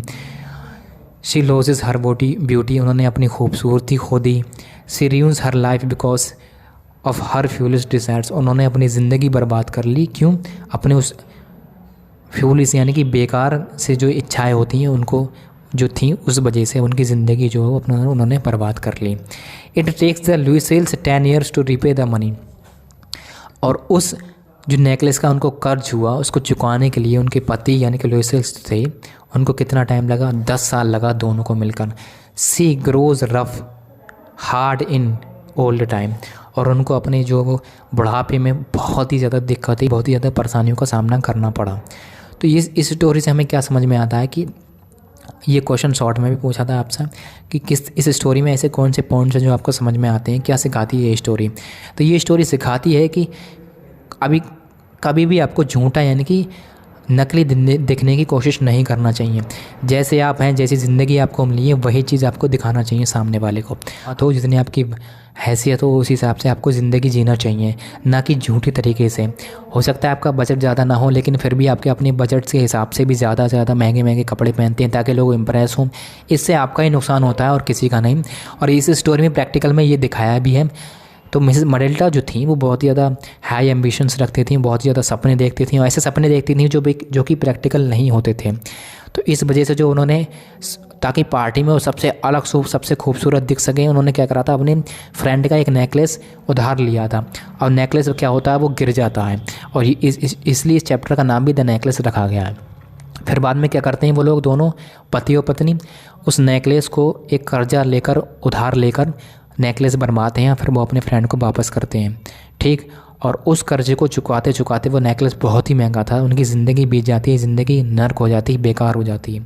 शी लॉसेस हर ब्यूटी, उन्होंने अपनी खूबसूरती खो दी। She ruins her life because of her foolish desires, उन्होंने अपनी ज़िंदगी बर्बाद कर ली। क्यों? अपने उस फ्यूलिश यानी कि बेकार से जो इच्छाएं होती हैं उनको जो थी उस वजह से उनकी ज़िंदगी जो है अपना उन्होंने बर्बाद कर ली। It takes the Loisels 10 years to repay the money. और उस जो नेकलेस का उनको कर्ज हुआ उसको चुकाने के लिए उनके पति यानी कि लुइसेल्स थे, उनको कितना टाइम लगा? 10 साल लगा दोनों को मिलकर। She grows rough hard in old time. और उनको अपने जो वो बुढ़ापे में बहुत ही ज़्यादा दिक्कतें, बहुत ही ज़्यादा परेशानियों का सामना करना पड़ा। तो इस स्टोरी से हमें क्या समझ में आता है कि ये क्वेश्चन शॉर्ट में भी पूछा था आपसे कि इस स्टोरी में ऐसे कौन से पॉइंट्स हैं जो आपको समझ में आते हैं, क्या सिखाती है ये स्टोरी? तो ये स्टोरी सिखाती है कि कभी भी आपको झूठा यानी कि नकली दिखने की कोशिश नहीं करना चाहिए। जैसे आप हैं, जैसी ज़िंदगी आपको मिली है वही चीज़ आपको दिखाना चाहिए सामने वाले को। तो जितनी आपकी हैसियत हो उस हिसाब से आपको ज़िंदगी जीना चाहिए, ना कि झूठी तरीके से। हो सकता है आपका बजट ज़्यादा ना हो, लेकिन फिर भी आपके अपने बजट के हिसाब से भी ज़्यादा से ज़्यादा महंगे महंगे कपड़े पहनते हैं ताकि लोग इम्प्रेस हों। इससे आपका ही नुकसान होता है और किसी का नहीं। और इस स्टोरी में प्रैक्टिकल में ये दिखाया भी है। तो मिसेस मडेल्टा जो थी वो बहुत ही ज़्यादा हाई एम्बिशंस रखती थी, बहुत ही ज़्यादा सपने देखती थी और ऐसे सपने देखती थी जो कि प्रैक्टिकल नहीं होते थे। तो इस वजह से जो उन्होंने, ताकि पार्टी में वो सबसे अलग सबसे खूबसूरत दिख सके, उन्होंने क्या करा था, अपने फ्रेंड का एक नेकलेस उधार लिया था। और नेकलेस क्या होता है, वो गिर जाता है और इसलिए इस चैप्टर का नाम भी द नेकलेस रखा गया है। फिर बाद में क्या करते हैं वो लोग दोनों पति और पत्नी, उस नेकलेस को एक कर्जा लेकर, उधार लेकर नेकलेस बनवाते हैं, फिर वो अपने फ्रेंड को वापस करते हैं। ठीक, और उस कर्जे को चुकाते चुकाते वो नेकलेस बहुत ही महंगा था, उनकी ज़िंदगी बीत जाती है, ज़िंदगी नर्क हो जाती है, बेकार हो जाती है।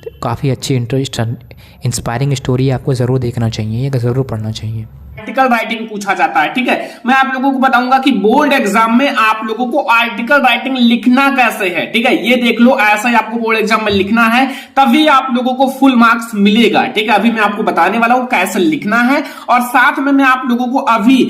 तो काफ़ी अच्छी इंस्पायरिंग स्टोरी आपको ज़रूर देखना चाहिए, ये ज़रूर पढ़ना चाहिए। आर्टिकल राइटिंग पूछा जाता है। ठीक है, मैं आप लोगों को बताऊंगा कि बोर्ड एग्जाम में आप लोगों को आर्टिकल राइटिंग लिखना कैसे है। ठीक है, ये देख लो, ऐसा ही आपको बोर्ड एग्जाम में लिखना है, तभी आप लोगों को फुल मार्क्स मिलेगा। ठीक है, अभी मैं आपको बताने वाला हूं कैसे लिखना है, और साथ में मैं आप लोगों को अभी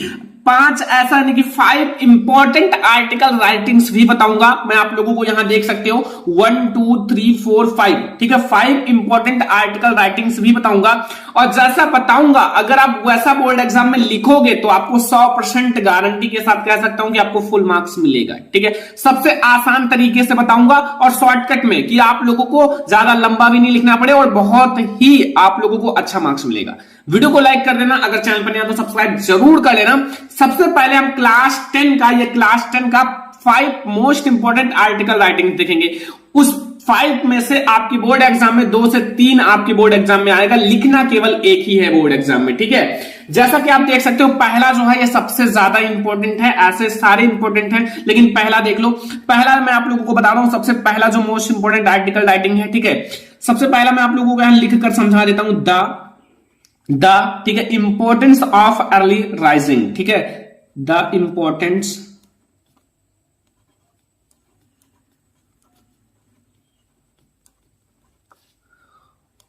5 ऐसा यानी कि 5 इंपॉर्टेंट आर्टिकल राइटिंग्स भी बताऊंगा। मैं आप लोगों को यहां देख सकते हो 1 2 3 4 5। ठीक है, 5 इंपॉर्टेंट आर्टिकल राइटिंग्स भी बताऊंगा। और जैसा बताऊंगा, अगर आप वैसा बोर्ड एग्जाम में लिखोगे तो आपको 100% गारंटी के साथ कह सकता हूं कि आपको फुल मार्क्स मिलेगा। ठीक है, सबसे आसान तरीके से बताऊंगा और शॉर्टकट में, कि आप लोगों को ज्यादा लंबा भी नहीं लिखना पड़े और बहुत ही आप लोगों को अच्छा मार्क्स मिलेगा। वीडियो को लाइक कर देना, अगर चैनल पर नहीं आया तो सब्सक्राइब जरूर कर लेना। सबसे पहले हम क्लास 10 का 5 मोस्ट इंपोर्टेंट आर्टिकल राइटिंग देखेंगे। उस 5 में से आपकी बोर्ड एग्जाम में 2 से 3 आपके बोर्ड एग्जाम में आएगा, लिखना केवल एक ही है बोर्ड एग्जाम में। ठीक है, जैसा कि आप देख सकते हो, पहला जो है ये सबसे ज्यादा इंपॉर्टेंट है, ऐसे सारे इंपॉर्टेंट है लेकिन पहला देख लो। पहला मैं आप लोगों को बता रहा हूं, सबसे पहला जो मोस्ट इंपॉर्टेंट आर्टिकल राइटिंग है। ठीक है, सबसे पहला मैं आप लोगों को यहां लिखकर समझा देता हूं, ठीक है, इंपॉर्टेंस ऑफ अर्ली राइजिंग। ठीक है, the importance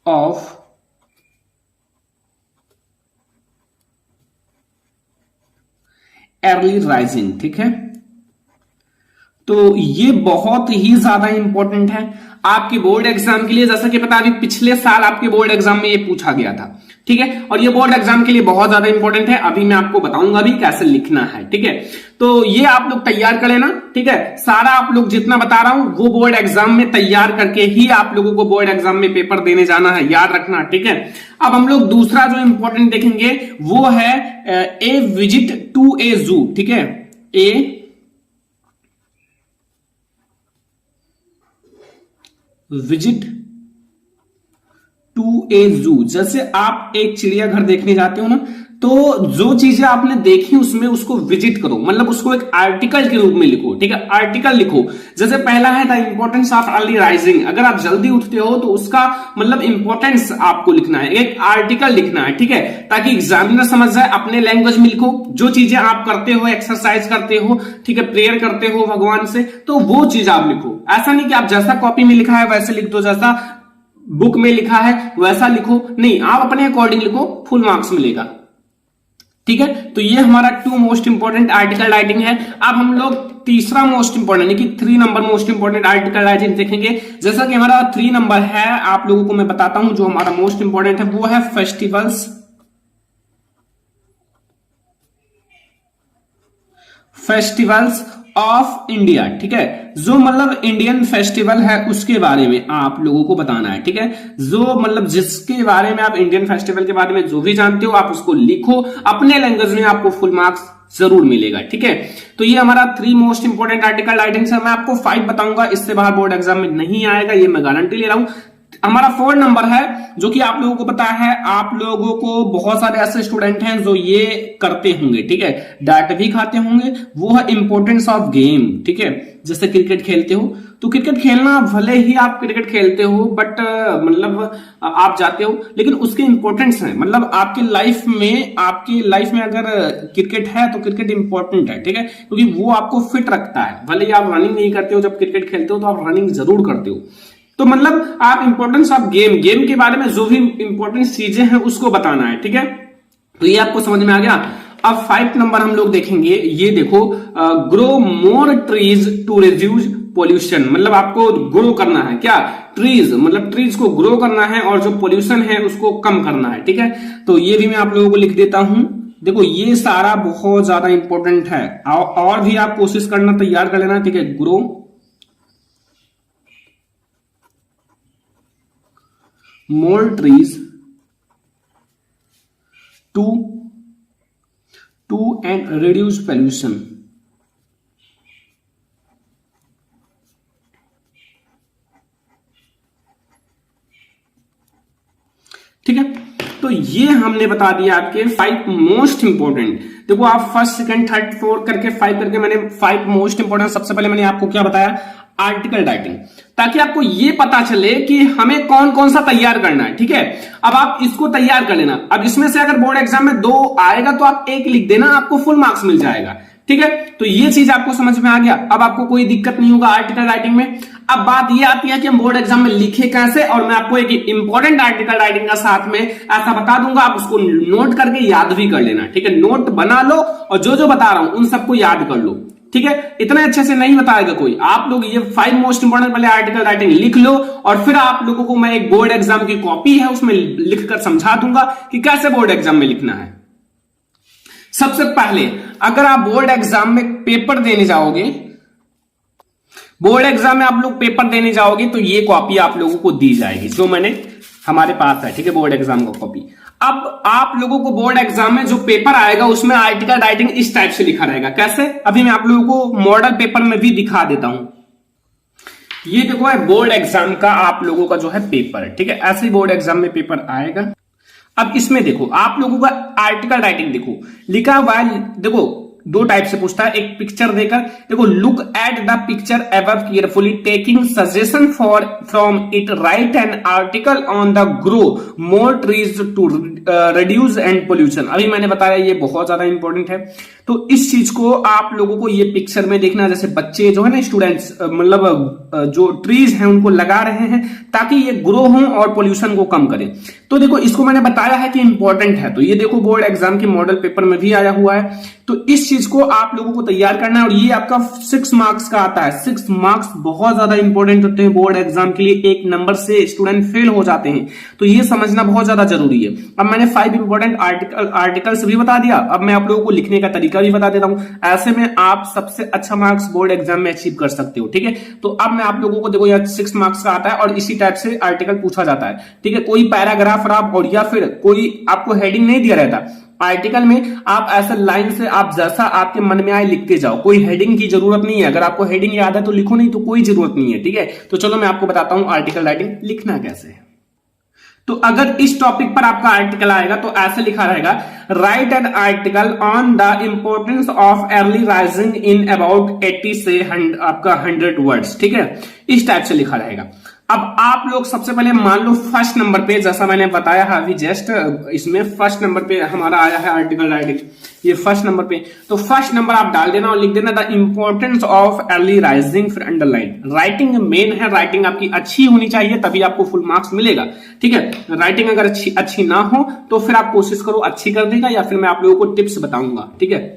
of early rising. ठीक है, तो ये बहुत ही ज्यादा इंपॉर्टेंट है आपके बोर्ड एग्जाम के लिए। जैसा कि पता अभी पिछले साल आपके बोर्ड एग्जाम में ये पूछा गया था। ठीक है, और ये बोर्ड एग्जाम के लिए बहुत ज्यादा इंपॉर्टेंट है। अभी मैं आपको बताऊंगा भी कैसे लिखना है। ठीक है, तो ये आप लोग तैयार कर लेना। ठीक है, सारा आप लोग जितना बता रहा हूं वो बोर्ड एग्जाम में तैयार करके ही आप लोगों को बोर्ड एग्जाम में पेपर देने जाना है, याद रखना। ठीक है, अब हम लोग दूसरा जो इंपॉर्टेंट देखेंगे वो है ए विजिट टू ए जू। ठीक है, ए विजिट टू ए जू। जैसे आप एक चिड़ियाघर देखने जाते हो ना, तो जो चीजें आपने देखी उसमें उसको विजिट करो, मतलब उसको एक आर्टिकल के रूप में लिखो। ठीक है, आर्टिकल लिखो। जैसे पहला है the importance of early rising, अगर आप जल्दी उठते हो तो उसका मतलब इंपॉर्टेंस आपको लिखना है, एक आर्टिकल लिखना है। ठीक है, ताकि एग्जामिनर समझ जाए, अपने लैंग्वेज में लिखो। जो चीजें आप करते हो, एक्सरसाइज करते हो, ठीक है, प्रेयर करते हो भगवान से, तो वो चीज आप लिखो। ऐसा नहीं कि आप जैसा कॉपी में लिखा है वैसे लिख दो, जैसा बुक में लिखा है वैसा लिखो, नहीं, आप अपने अकॉर्डिंग लिखो, फुल मार्क्स मिलेगा। ठीक है, तो ये हमारा 2 मोस्ट इंपॉर्टेंट आर्टिकल राइटिंग है। अब हम लोग तीसरा मोस्ट इंपॉर्टेंट, यानी कि 3 number most important article writing देखेंगे। जैसा कि हमारा 3 नंबर है, आप लोगों को मैं बताता हूं जो हमारा मोस्ट इंपॉर्टेंट है वो है फेस्टिवल्स। फेस्टिवल्स ऑफ इंडिया, ठीक है, जो मतलब इंडियन फेस्टिवल है उसके बारे में आप लोगों को बताना है, ठीक है, जो मतलब जिसके बारे में आप इंडियन फेस्टिवल के बारे में जो भी जानते हो आप उसको लिखो अपने लैंग्वेज में, आपको फुल मार्क्स जरूर मिलेगा, ठीक है। तो ये हमारा 3 मोस्ट इंपोर्टेंट आर्टिकल राइटिंग है। मैं आपको 5 बताऊंगा, इससे बाहर बोर्ड एग्जाम में नहीं आएगा, ये मैं गारंटी ले रहा हूं। हमारा 4 नंबर है, जो कि आप लोगों को पता है, आप लोगों को बहुत सारे ऐसे स्टूडेंट हैं जो ये करते होंगे, ठीक है, डांट भी खाते होंगे, वो है इंपॉर्टेंस ऑफ गेम, ठीक है। जैसे क्रिकेट खेलते हो तो क्रिकेट खेलना, भले ही आप क्रिकेट खेलते हो बट मतलब आप जाते हो, लेकिन उसके इंपॉर्टेंस है, मतलब आपकी लाइफ में अगर क्रिकेट है तो क्रिकेट इंपॉर्टेंट है, ठीक है, क्योंकि वो आपको फिट रखता है। भले ही आप रनिंग नहीं करते हो, जब क्रिकेट खेलते हो तो आप रनिंग जरूर करते हो। तो मतलब आप इंपॉर्टेंस ऑफ गेम के बारे में जो भी इंपॉर्टेंट चीजें हैं उसको बताना है, ठीक है। तो ये आपको समझ में आ गया। अब 5 नंबर हम लोग देखेंगे, ये देखो, grow more trees to reduce pollution, मतलब आपको ग्रो करना है क्या, ट्रीज, मतलब ट्रीज को ग्रो करना है और जो पोल्यूशन है उसको कम करना है, ठीक है। तो ये भी मैं आप लोगों को लिख देता हूं। देखो ये सारा बहुत ज्यादा इंपॉर्टेंट है, और भी आप कोशिश करना, तैयार कर लेना, ठीक है। Grow more trees to and reduce pollution, ठीक है। तो ये हमने बता दिया आपके 5 मोस्ट इंपोर्टेंट। देखो आप फर्स्ट सेकंड थर्ड फोर्थ करके 5 करके मैंने 5 मोस्ट इंपोर्टेंट, सबसे पहले मैंने आपको क्या बताया, आर्टिकल राइटिंग, ताकि आपको ये पता चले कि हमें कौन कौन सा तैयार करना है, ठीक है। अब आप इसको तैयार कर लेना। अब इसमें से अगर बोर्ड एग्जाम में 2 आएगा तो आप 1 लिख देना, आपको फुल मार्क्स मिल जाएगा, ठीक है। तो ये चीज आपको समझ में आ गया। अब आपको कोई दिक्कत नहीं होगा आर्टिकल राइटिंग में। अब बात ये आती है कि हम बोर्ड एग्जाम में लिखे कैसे, और मैं आपको एक इंपॉर्टेंट आर्टिकल राइटिंग का साथ में ऐसा बता दूंगा, आप उसको नोट करके याद भी कर लेना, ठीक है। नोट बना लो और जो जो बता रहा हूं उन सबको याद कर लो, ठीक है। इतना अच्छे से नहीं बताएगा कोई, आप लोग ये 5 मोस्ट इंपोर्टेंट पहले आर्टिकल राइटिंग लिख लो, और फिर आप लोगों को मैं एक बोर्ड एग्जाम की कॉपी है उसमें लिखकर समझा दूंगा कि कैसे बोर्ड एग्जाम में लिखना है। सबसे पहले अगर आप बोर्ड एग्जाम में पेपर देने जाओगे, बोर्ड एग्जाम में आप लोग पेपर देने जाओगे तो ये कॉपी आप लोगों को दी जाएगी, जो मैंने हमारे पास है, ठीक है, बोर्ड एग्जाम का कॉपी। अब आप लोगों को बोर्ड एग्जाम में जो पेपर आएगा उसमें आर्टिकल राइटिंग इस टाइप से लिखा रहेगा। कैसे, अभी मैं आप लोगों को मॉडल पेपर में भी दिखा देता हूं। ये देखो है बोर्ड एग्जाम का आप लोगों का जो है पेपर, ठीक है, ऐसे ही बोर्ड एग्जाम में पेपर आएगा। अब इसमें देखो आप लोगों का आर्टिकल राइटिंग देखो लिखा हुआ है, देखो 2 टाइप से पूछता है, एक पिक्चर देकर, देखो look at the picture above carefully taking suggestion from it, write an article on the grow more trees to reduce and pollution. अभी मैंने बताया ये बहुत ज्यादा इंपॉर्टेंट है। तो इस चीज को आप लोगों को ये पिक्चर में देखना, जैसे बच्चे जो है ना, स्टूडेंट्स, मतलब जो ट्रीज हैं उनको लगा रहे हैं ताकि ये ग्रो हो और पोल्यूशन को कम करें। तो देखो इसको मैंने बताया है कि इंपॉर्टेंट है, तो ये देखो बोर्ड एग्जाम के मॉडल पेपर में भी आया हुआ है। तो इस चीज को आप लोगों को तैयार करना है, और ये आपका 6 मार्क्स का आता है। 6 मार्क्स बहुत ज्यादा इंपॉर्टेंट होते हैं बोर्ड एग्जाम के लिए, 1 नंबर से स्टूडेंट फेल हो जाते हैं, तो ये समझना बहुत ज्यादा जरूरी है। अब मैंने 5 इंपॉर्टेंट आर्टिकल्स भी बता दिया, अब मैं आप लोगों को लिखने का तरीका भी बता देता हूं। ऐसे में आप सबसे अच्छा मार्क्स बोर्ड एग्जाम में अचीव कर सकते हो, ठीक है। तो अब मैं आप लोगों को, देखो यह 6 मार्क्स का आता है और इसी टाइप से आर्टिकल पूछा जाता है, ठीक है। कोई पैराग्राफ आप, और या फिर कोई आपको हेडिंग नहीं दिया रहता आर्टिकल में, आप ऐसा लाइन से आप जैसा आपके मन में आए लिखते जाओ, कोई हेडिंग की जरूरत नहीं है। अगर आपको हेडिंग याद है तो लिखो, नहीं तो कोई जरूरत नहीं है, ठीक है। तो चलो मैं आपको बताता हूं आर्टिकल राइटिंग लिखना कैसे है। तो अगर इस टॉपिक पर आपका आर्टिकल आएगा तो ऐसे लिखा रहेगा, right an article on the importance of early rising in about 80 से आपका 100 वर्ड्स, ठीक है, इस टाइप से लिखा रहेगा। अब आप लोग सबसे पहले मान लो फर्स्ट नंबर पे, जैसा मैंने बताया है अभी जस्ट, इसमें फर्स्ट नंबर पे हमारा आया है आर्टिकल राइटिंग, ये फर्स्ट नंबर पे। तो फर्स्ट नंबर आप डाल देना और लिख देना the importance of early rising, फिर अंडरलाइन। राइटिंग मेन है, राइटिंग आपकी अच्छी होनी चाहिए तभी आपको फुल मार्क्स मिलेगा, ठीक है। राइटिंग अगर अच्छी ना हो तो फिर आप कोशिश करो अच्छी कर देगा, या फिर मैं आप लोगों को टिप्स बताऊंगा, ठीक है।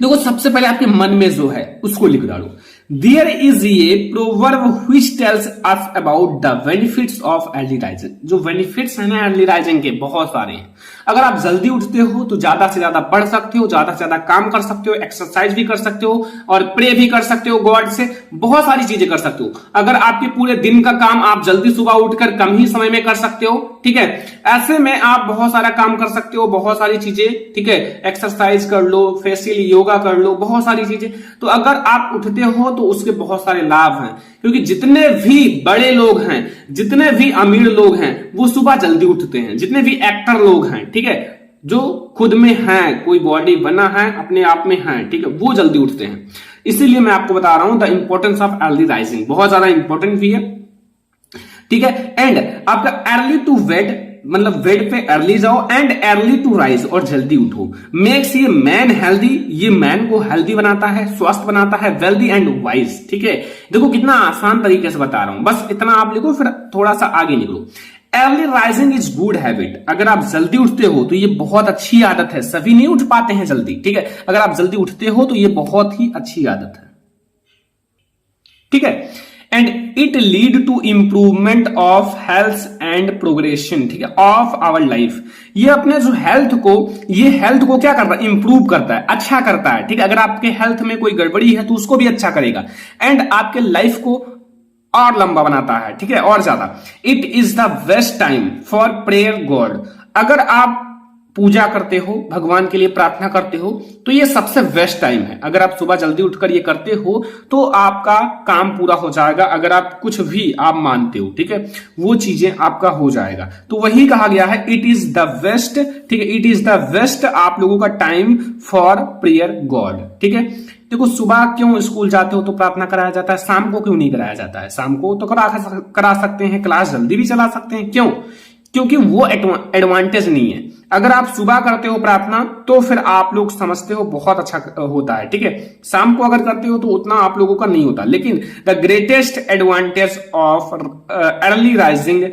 देखो सबसे पहले आपके मन में जो है उसको लिख डालो। There is a proverb which tells us about the benefits of early rising. जो बेनिफिट्स है ना अर्ली राइजिंग के, बहुत सारे हैं। अगर आप जल्दी उठते हो तो ज्यादा से ज्यादा पढ़ सकते हो, ज्यादा से ज्यादा काम कर सकते हो, एक्सरसाइज भी कर सकते हो और प्रे भी कर सकते हो गॉड से, बहुत सारी चीजें कर सकते हो। अगर आपके पूरे दिन का काम आप जल्दी सुबह उठकर कम ही समय में कर सकते हो, ठीक है, ऐसे में आप बहुत सारा काम कर सकते हो, बहुत सारी चीजें, ठीक है, एक्सरसाइज कर लो, फेसियल योगा कर लो, बहुत सारी चीजें। तो अगर आप उठते हो तो उसके बहुत सारे लाभ हैं, क्योंकि जितने भी बड़े लोग हैं, जितने भी अमीर लोग हैं, वो सुबह जल्दी उठते हैं। जितने भी एक्टर लोग हैं, ठीक है, जो खुद में हैं, कोई बॉडी बना है, अपने आप में है, ठीक है, वो जल्दी उठते हैं। इसीलिए मैं आपको बता रहा हूं the importance of early rising, बहुत ज्यादा इंपॉर्टेंट भी है, ठीक है। एंड आपका अर्ली टू बेड, मतलब बेड पे अर्ली जाओ, एंड अर्ली टू राइज, और जल्दी उठो, मेक्स ये मैन हेल्दी, ये मैन को हेल्दी बनाता है, स्वस्थ बनाता है, वेल्दी एंड वाइज, ठीक है। देखो कितना आसान तरीके से बता रहा हूं, बस इतना आप लिखो, फिर थोड़ा सा आगे निकलो। Early rising is good habit, अगर आप जल्दी उठते हो तो ये बहुत अच्छी आदत है। सभी नहीं उठ पाते हैं जल्दी, ठीक है, अगर आप जल्दी उठते हो तो ये बहुत ही अच्छी आदत है, ठीक है। And it lead to improvement of health and progression, ठीक है, ऑफ आवर लाइफ। ये अपने जो हेल्थ को क्या करता है, इंप्रूव करता है, अच्छा करता है, ठीक है। अगर आपके हेल्थ में कोई गड़बड़ी है तो उसको भी अच्छा करेगा, एंड आपके लाइफ को और लंबा बनाता है, ठीक है, और ज्यादा। It is the best time for prayer God, अगर आप पूजा करते हो, भगवान के लिए प्रार्थना करते हो, तो ये सबसे बेस्ट टाइम है। अगर आप सुबह जल्दी उठकर ये करते हो तो आपका काम पूरा हो जाएगा। अगर आप कुछ भी आप मानते हो, ठीक है, वो चीजें आपका हो जाएगा। तो वही कहा गया है, इट इज द बेस्ट, ठीक है, इट इज द बेस्ट आप लोगों का टाइम फॉर प्रेयर गॉड, ठीक है। देखो सुबह क्यों स्कूल जाते हो तो प्रार्थना कराया जाता है, शाम को क्यों नहीं कराया जाता है? शाम को तो करा सकते हैं, क्लास जल्दी भी चला सकते हैं, क्यों? क्योंकि वो एडवांटेज नहीं है। अगर आप सुबह करते हो प्रार्थना तो फिर आप लोग समझते हो बहुत अच्छा होता है, ठीक है। शाम को अगर करते हो तो उतना आप लोगों का नहीं होता। लेकिन the greatest advantage of early rising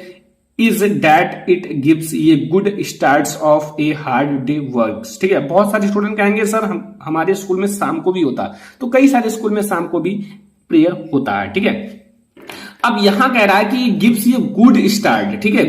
is that it gives ये good starts of a hard day works, ठीक है। बहुत सारे स्टूडेंट कहेंगे सर हमारे स्कूल में शाम को भी होता है, तो कई सारे स्कूल में शाम को भी प्रेयर होता है, ठीक है। अब यहां कह रहा है कि गिव्स ये गुड स्टार्ट, ठीक है,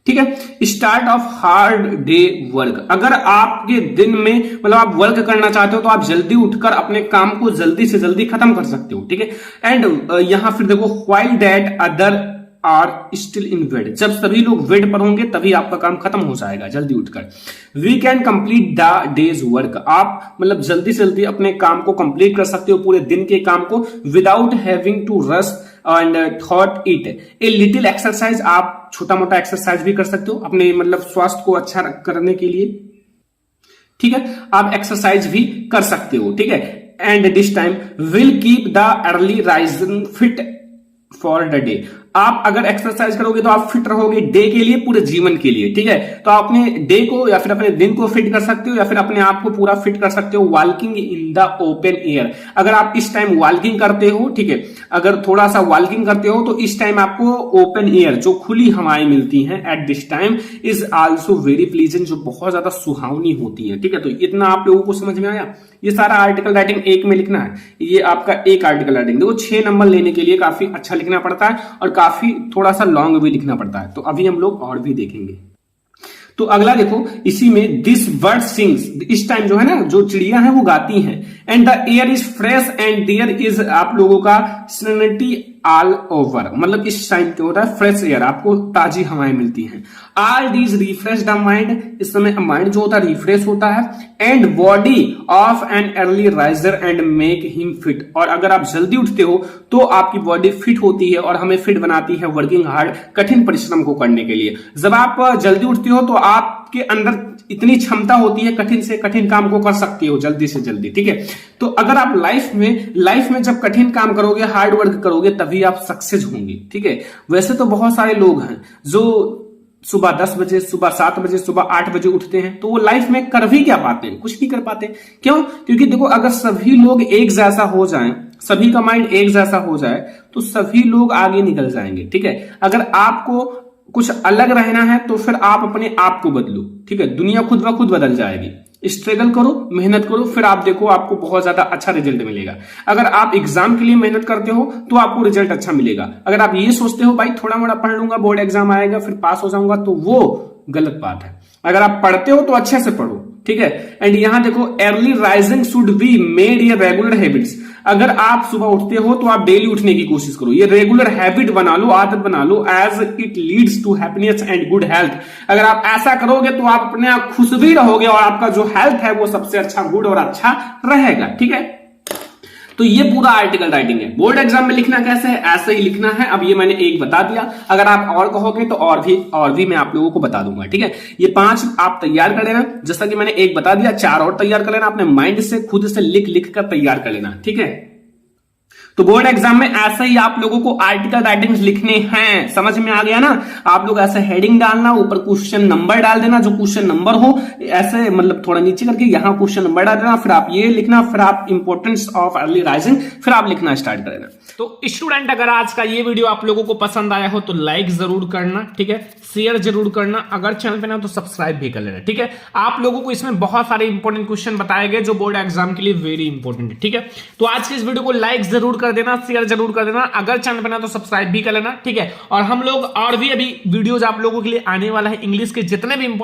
ठीक है, start of hard day work. अगर आपके दिन में मतलब आप वर्क करना चाहते हो तो आप जल्दी उठकर अपने काम को जल्दी से जल्दी खत्म कर सकते हो, ठीक है। एंड यहां फिर देखो while that other are still in bed, जब सभी लोग बेड पर होंगे तभी आपका काम खत्म हो जाएगा जल्दी उठकर। We can complete the day's work, आप मतलब जल्दी से जल्दी अपने काम को कंप्लीट कर सकते हो, पूरे दिन के काम को, without having to rush and thought it a little exercise. आप छोटा मोटा एक्सरसाइज भी कर सकते हो अपने मतलब स्वास्थ्य को अच्छा करने के लिए, ठीक है, आप एक्सरसाइज भी कर सकते हो, ठीक है। And this time will keep the early rising fit for the day, आप अगर एक्सरसाइज करोगे तो आप फिट रहोगे डे के लिए, पूरे जीवन के लिए, ठीक है। तो आप अपने डे को या फिर अपने दिन को फिट कर सकते हो या फिर अपने आप को पूरा फिट कर सकते हो walking in the open air. अगर आप इस टाइम वॉकिंग करते हो, ठीक है, अगर थोड़ा सा वॉकिंग करते हो तो इस टाइम आपको ओपन एयर जो खुली हवाएं मिलती हैं at this time is also very pleasant, जो बहुत ज्यादा सुहावनी होती है, ठीक है। तो इतना आप लोगों को समझ में आया। ये सारा आर्टिकल राइटिंग एक में लिखना है, ये आपका एक आर्टिकल राइटिंग। देखो 6 नंबर लेने के लिए काफी अच्छा लिखना पड़ता है और काफी थोड़ा सा लॉन्ग भी लिखना पड़ता है, तो अभी हम लोग और भी देखेंगे। तो अगला देखो, इसी में दिस बर्ड सिंग्स, इस टाइम जो है ना, जो चिड़िया है वो गाती हैं, and the air is fresh and there is आप लोगों का सेरेनिटी ऑल ओवर, मतलब इस टाइम क्या होता है, फ्रेश एयर, आपको ताजी हवाएं मिलती हैं। All these refresh the mind, इस समय माइंड जो होता है रिफ्रेश होता है, and body of an early riser and make him fit, और अगर आप जल्दी उठते हो तो आपकी बॉडी फिट होती है और हमें फिट बनाती है वर्किंग हार्ड, कठिन परिश्रम को करने के लिए। जब आप जल्दी उठते हो तो आपके अंदर इतनी क्षमता होती है, कठिन से कठिन काम को कर सकते हो जल्दी से जल्दी, ठीक है। तो अगर आप लाइफ में जब कठिन काम करोगे, हार्ड वर्क करोगे, तभी आप सक्सेस होंगे, ठीक है। वैसे तो बहुत सारे लोग हैं जो सुबह 10 बजे, सुबह 7 बजे, सुबह 8 बजे उठते हैं, तो वो लाइफ में कर भी क्या पाते हैं, कुछ नहीं कर पाते। क्यों? क्योंकि देखो अगर सभी लोग एक जैसा हो जाएं, सभी का माइंड एक जैसा हो जाए तो सभी लोग आगे निकल जाएंगे, ठीक है। अगर आपको कुछ अलग रहना है तो फिर आप अपने आप को बदलो, ठीक है, दुनिया खुद ब खुद बदल जाएगी। स्ट्रगल करो, मेहनत करो, फिर आप देखो आपको बहुत ज्यादा अच्छा रिजल्ट मिलेगा। अगर आप एग्जाम के लिए मेहनत करते हो तो आपको रिजल्ट अच्छा मिलेगा। अगर आप ये सोचते हो भाई थोड़ा मोड़ा पढ़ लूंगा, बोर्ड एग्जाम आएगा फिर पास हो जाऊंगा, तो वो गलत बात है। अगर आप पढ़ते हो तो अच्छे से पढ़ो, ठीक है। एंड यहां देखो early rising should be made a regular habits. अगर आप सुबह उठते हो तो आप डेली उठने की कोशिश करो, ये रेगुलर हैबिट बना लो, आदत बना लो, as it leads to happiness and good health. अगर आप ऐसा करोगे तो आप अपने आप खुश भी रहोगे और आपका जो हेल्थ है वो सबसे अच्छा, गुड और अच्छा रहेगा, ठीक है। तो ये पूरा आर्टिकल राइटिंग है। बोर्ड एग्जाम में लिखना कैसे है, ऐसे ही लिखना है। अब ये मैंने एक बता दिया, अगर आप और कहोगे तो और भी मैं आप लोगों को बता दूंगा, ठीक है। ये 5 आप तैयार कर लेना, जैसा कि मैंने एक बता दिया, 4 और तैयार कर लेना, अपने माइंड से खुद से लिख कर तैयार कर लेना, ठीक है। तो बोर्ड एग्जाम में ऐसे ही आप लोगों को आर्टिकल राइटिंग्स लिखने हैं, समझ में आ गया ना। आप लोग ऐसे हेडिंग डालना, ऊपर क्वेश्चन नंबर डाल देना, जो क्वेश्चन नंबर हो ऐसे मतलब थोड़ा नीचे करके यहां क्वेश्चन नंबर डाल देना, फिर आप ये लिखना, फिर आप इंपॉर्टेंस ऑफ अर्ली राइजिंग, फिर आप लिखना स्टार्ट कर देना। तो स्टूडेंट अगर आज का ये वीडियो आप लोगों को पसंद आया हो तो लाइक जरूर करना, ठीक है, शेयर जरूर करना, अगर चैनल पे ना तो सब्सक्राइब भी कर लेना, ठीक है। आप लोगों को इसमें बहुत सारे इंपॉर्टेंट क्वेश्चन बताए गए जो बोर्ड एग्जाम के लिए वेरी इंपॉर्टेंट है, ठीक है। तो आज की इस वीडियो को लाइक जरूर कर देना, शेयर जरूर कर देना, अगर चैनल पे ना तो सब्सक्राइब भी कर लेना, ठीक है। और हम लोग और भी अभी वीडियोज आप लोगों के लिए आने वाला है इंग्लिश के जितने भी इंपॉर्टेंट